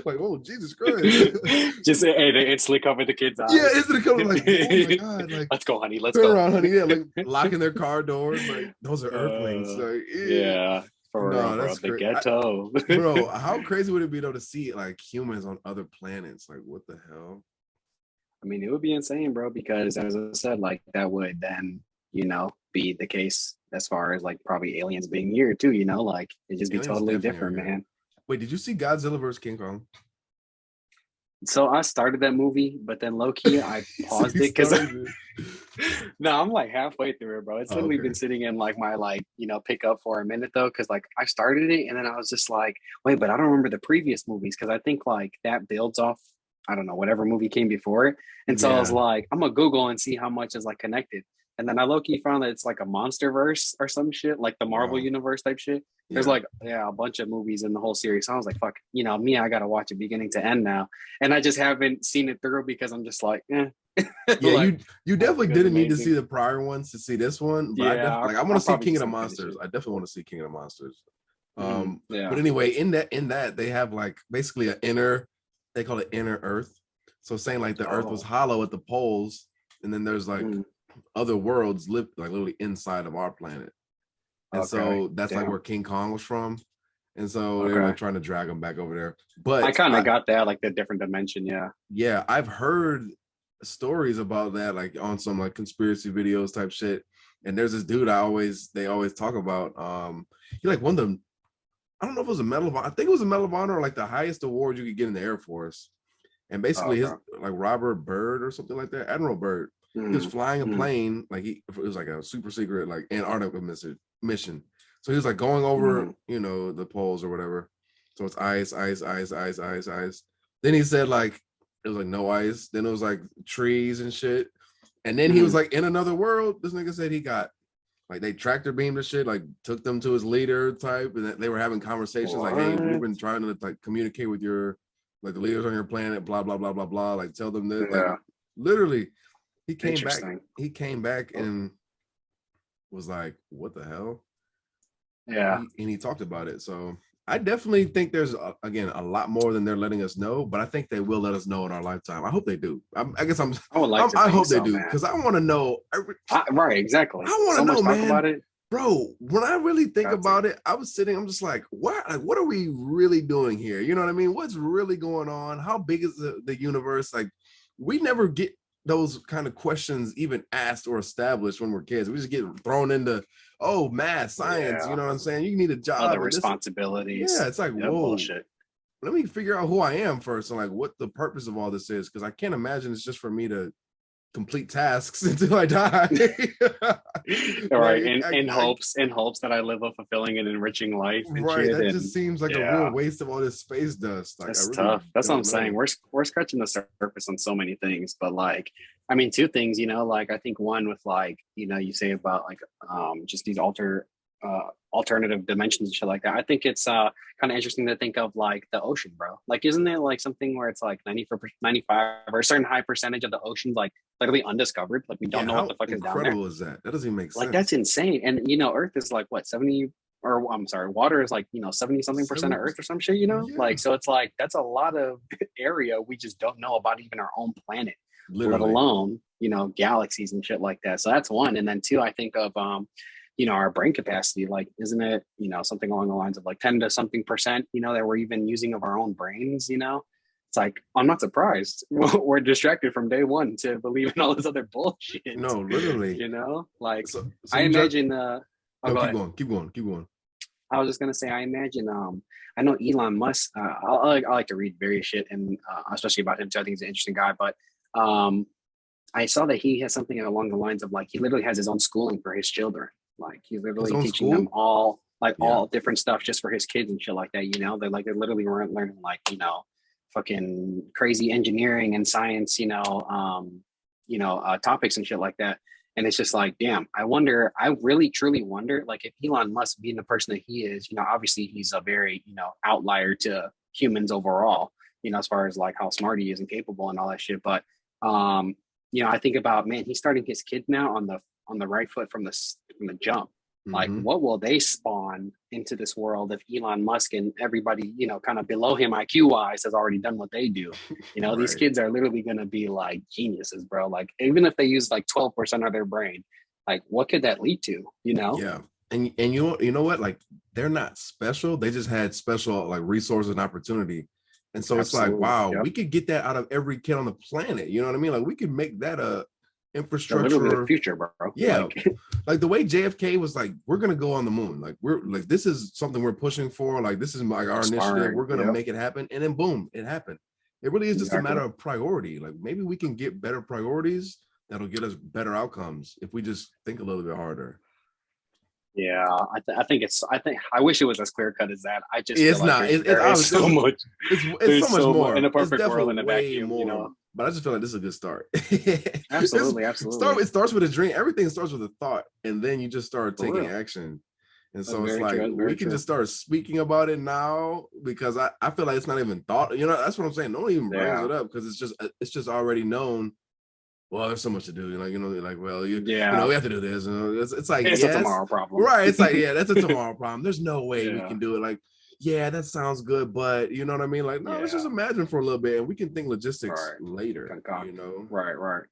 Like, oh Jesus Christ! Just they instantly cover the kids' eyes. Yeah, instantly cover like, oh my God! Like, let's go, honey. Let's turn go. around, honey. Yeah, like locking their car doors. Like, those are Earthlings. Like, yeah, for real, that's the ghetto. Bro, how crazy would it be though to see like humans on other planets? Like, what the hell? I mean, it would be insane, bro. Because as I said, like that would then, be the case as far as like probably aliens being here too. Like it'd just be totally different, man. Wait, did you see Godzilla vs. King Kong? So I started that movie, but then low key I paused it because no, I'm like halfway through it, bro. It's literally been sitting in like my pick up for a minute though, because like I started it and then I was just like, wait, but I don't remember the previous movies because I think like that builds off, I don't know, whatever movie came before it, and so I was like, I'm gonna Google and see how much is like connected. And then I low-key found that it's like a monster verse or some shit, like the Marvel universe type shit. There's a bunch of movies in the whole series. So I was like, fuck, me, I gotta watch it beginning to end now. And I just haven't seen it through because I'm just like, Yeah, like, you definitely didn't need to see the prior ones to see this one. But I want to see King of the Monsters. I definitely want to see King of the Monsters. But anyway, in that they have like basically they call it inner Earth. So saying like the Earth was hollow at the poles, and then there's like other worlds live like literally inside of our planet, and so that's like where King Kong was from, and so they were like trying to drag him back over there. But I kind of got that, like the different dimension. Yeah, I've heard stories about that, like on some like conspiracy videos type shit. And there's this dude they always talk about. He like won the, I don't know if it was a Medal of Honor. I think it was a Medal of Honor, or like the highest award you could get in the Air Force. And basically his like Robert Byrd or something like that, Admiral Byrd. He was flying a plane, like it was like a super secret like Antarctica mission. So he was like going over, the poles or whatever. So it's ice. Then he said like it was like no ice. Then it was like trees and shit. And then he was like in another world. This nigga said he got like they tractor beamed the shit, like took them to his leader type, and they were having conversations like, hey, we've been trying to like communicate with your like the leaders on your planet, blah blah blah blah blah. Like tell them that like literally. He came back and was like, what the hell? Yeah. And he talked about it. So I definitely think there's, again, a lot more than they're letting us know, but I think they will let us know in our lifetime. I hope they do. I hope they do, because I want to know. Right, exactly. I want to know, man. Talk about it. Bro, when I really think about it, I'm just like, what are we really doing here? You know what I mean? What's really going on? How big is the universe? Like, we never get those kind of questions even asked or established when we're kids. We just get thrown into, math, science, you know what I'm saying? You need a job. Other responsibilities. Yeah, it's like, whoa. Bullshit. Let me figure out who I am first and like what the purpose of all this is, because I can't imagine it's just for me to complete tasks until I die. Right, in hopes that I live a fulfilling and enriching life. And right, that just seems like a real waste of all this space dust. Like, that's tough. That's what I'm saying. We're scratching the surface on so many things, but like, I mean, two things, like I think one with like, you say about like just these alternative dimensions and shit like that. I think it's kind of interesting to think of like the ocean, bro. Like, isn't it like something where it's like 95 or a certain high percentage of the ocean's like literally undiscovered? Like we don't know what the fuck is down there. How incredible is that? That doesn't even make sense. Like that's insane. And Earth is like what 70, or I'm sorry, water is like 70 something percent of Earth or some shit. Like so it's like that's a lot of area we just don't know about even our own planet, let alone galaxies and shit like that. So that's one. And then two, I think of our brain capacity, like, isn't it, something along the lines of like 10 to something percent, that we're even using of our own brains, it's like, I'm not surprised. We're distracted from day one to believe in all this other bullshit. No, literally, like I imagine, keep going. I was just going to say, I imagine, I know Elon Musk, I like to read various shit and especially about him too. I think he's an interesting guy, but I saw that he has something along the lines of like, he literally has his own schooling for his children. Like he's literally teaching them all all different stuff just for his kids and shit like that. They're literally learning like fucking crazy engineering and science, topics and shit like that. And it's just like, damn, I really truly wonder, like, if Elon Musk being the person that he is, obviously he's a very, outlier to humans overall, as far as like how smart he is and capable and all that shit. But, I think about, man, he's starting his kids now on the right foot from the jump. Like, what will they spawn into this world if Elon Musk and everybody, kind of below him IQ wise has already done what they do? Right. These kids are literally going to be like geniuses, bro. Like, even if they use like 12% of their brain, like, what could that lead to? Yeah. And you know what? Like, they're not special. They just had special like resources and opportunity. And so Absolutely. It's like, wow, Yep. we could get that out of every kid on the planet. You know what I mean? Like, we could make that a infrastructure. Literally the future, bro. Yeah. Like the way JFK was like, we're gonna go on the moon. Like, we're like, this is something we're pushing for. Like, this is like our initiative. We're gonna make it happen. And then boom, it happened. It really is just a matter of priority. Like, maybe we can get better priorities that'll get us better outcomes if we just think a little bit harder. Yeah, I wish it was as clear cut as that. I just it's feel like not. there's so much. It's so much more in a perfect world in a way vacuum, more. But I just feel like this is a good start. Absolutely. It starts with a dream. Everything starts with a thought, and then you just start taking action. And so it's like we can just start speaking about it now, because I feel like it's not even thought. That's what I'm saying. Don't even bring it up, because it's just already known. Well, there's so much to do. Like, we have to do this. It's like, it's a tomorrow problem. Right. It's like, yeah, that's a tomorrow problem. There's no way we can do it. Like, yeah, that sounds good, but you know what I mean? Like, no, let's just imagine for a little bit, and we can think logistics later. Right.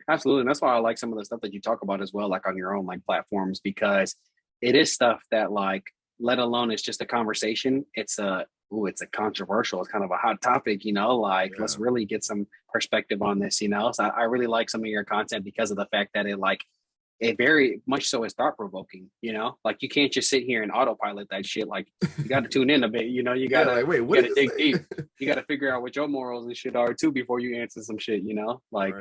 Absolutely. And that's why I like some of the stuff that you talk about as well, like on your own like platforms, because it is stuff that, like, let alone it's just a conversation. It's a controversial, it's kind of a hot topic, let's really get some perspective on this, So I really like some of your content because of the fact that it very much so is thought provoking, like, you can't just sit here and autopilot that shit. Like, you got to tune in a bit, you gotta like, wait, what you gotta dig deep. You got to figure out what your morals and shit are too before you answer some shit, like,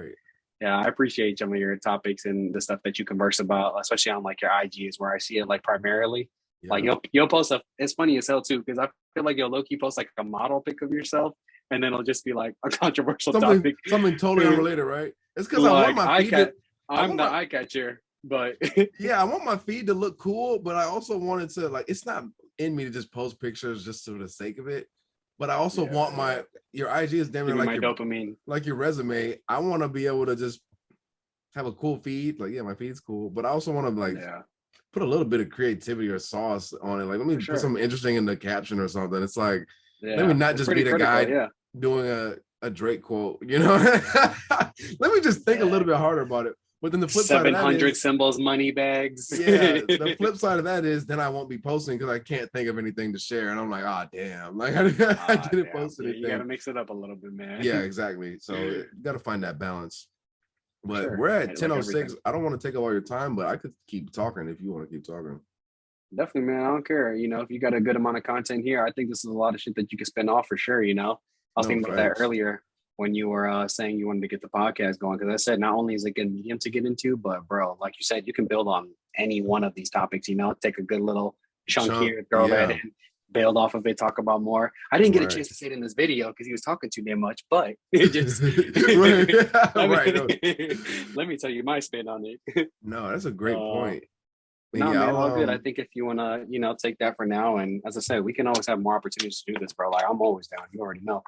yeah, I appreciate some of your topics and the stuff that you converse about, especially on like your IG is where I see it, like, primarily. Yeah. Like, you'll post it's funny as hell too, because I feel like you'll low-key post like a model pic of yourself, and then it'll just be like a controversial topic. Something totally unrelated, right? It's because I want my feed I'm the eye catcher, but yeah, I want my feed to look cool, but I also wanted to, like, it's not in me to just post pictures just for the sake of it. But I also want your IG is damn near like your dopamine, like your resume. I want to be able to just have a cool feed. Like, yeah, my feed's cool, but I also want to put a little bit of creativity or sauce on it. Like, let me put something interesting in the caption or something. It's like, let me not just be the guy doing a Drake quote, Let me just think a little bit harder about it. But then the flip side of that is 700 symbols, money bags. Yeah, the flip side of that is then I won't be posting because I can't think of anything to share. And I'm like, damn. Like, I didn't post anything. You got to mix it up a little bit, man. Yeah, exactly. So you got to find that balance. But we're at 10:06. I don't want to take up all your time, but I could keep talking if you want to keep talking. Definitely, man. I don't care. If you got a good amount of content here, I think this is a lot of shit that you can spin off for sure. I was thinking about that earlier when you were saying you wanted to get the podcast going, because I said not only is it a good medium to get into, but bro, like you said, you can build on any one of these topics. Take a good little chunk here, throw that in, build off of it, talk about more. I didn't get a chance to say it in this video because he was talking too damn much, but it just let me tell you my spin on it. No, that's a great point. No, man, all good. I think if you want to, take that for now. And as I said, we can always have more opportunities to do this, bro. Like, I'm always down. You already know.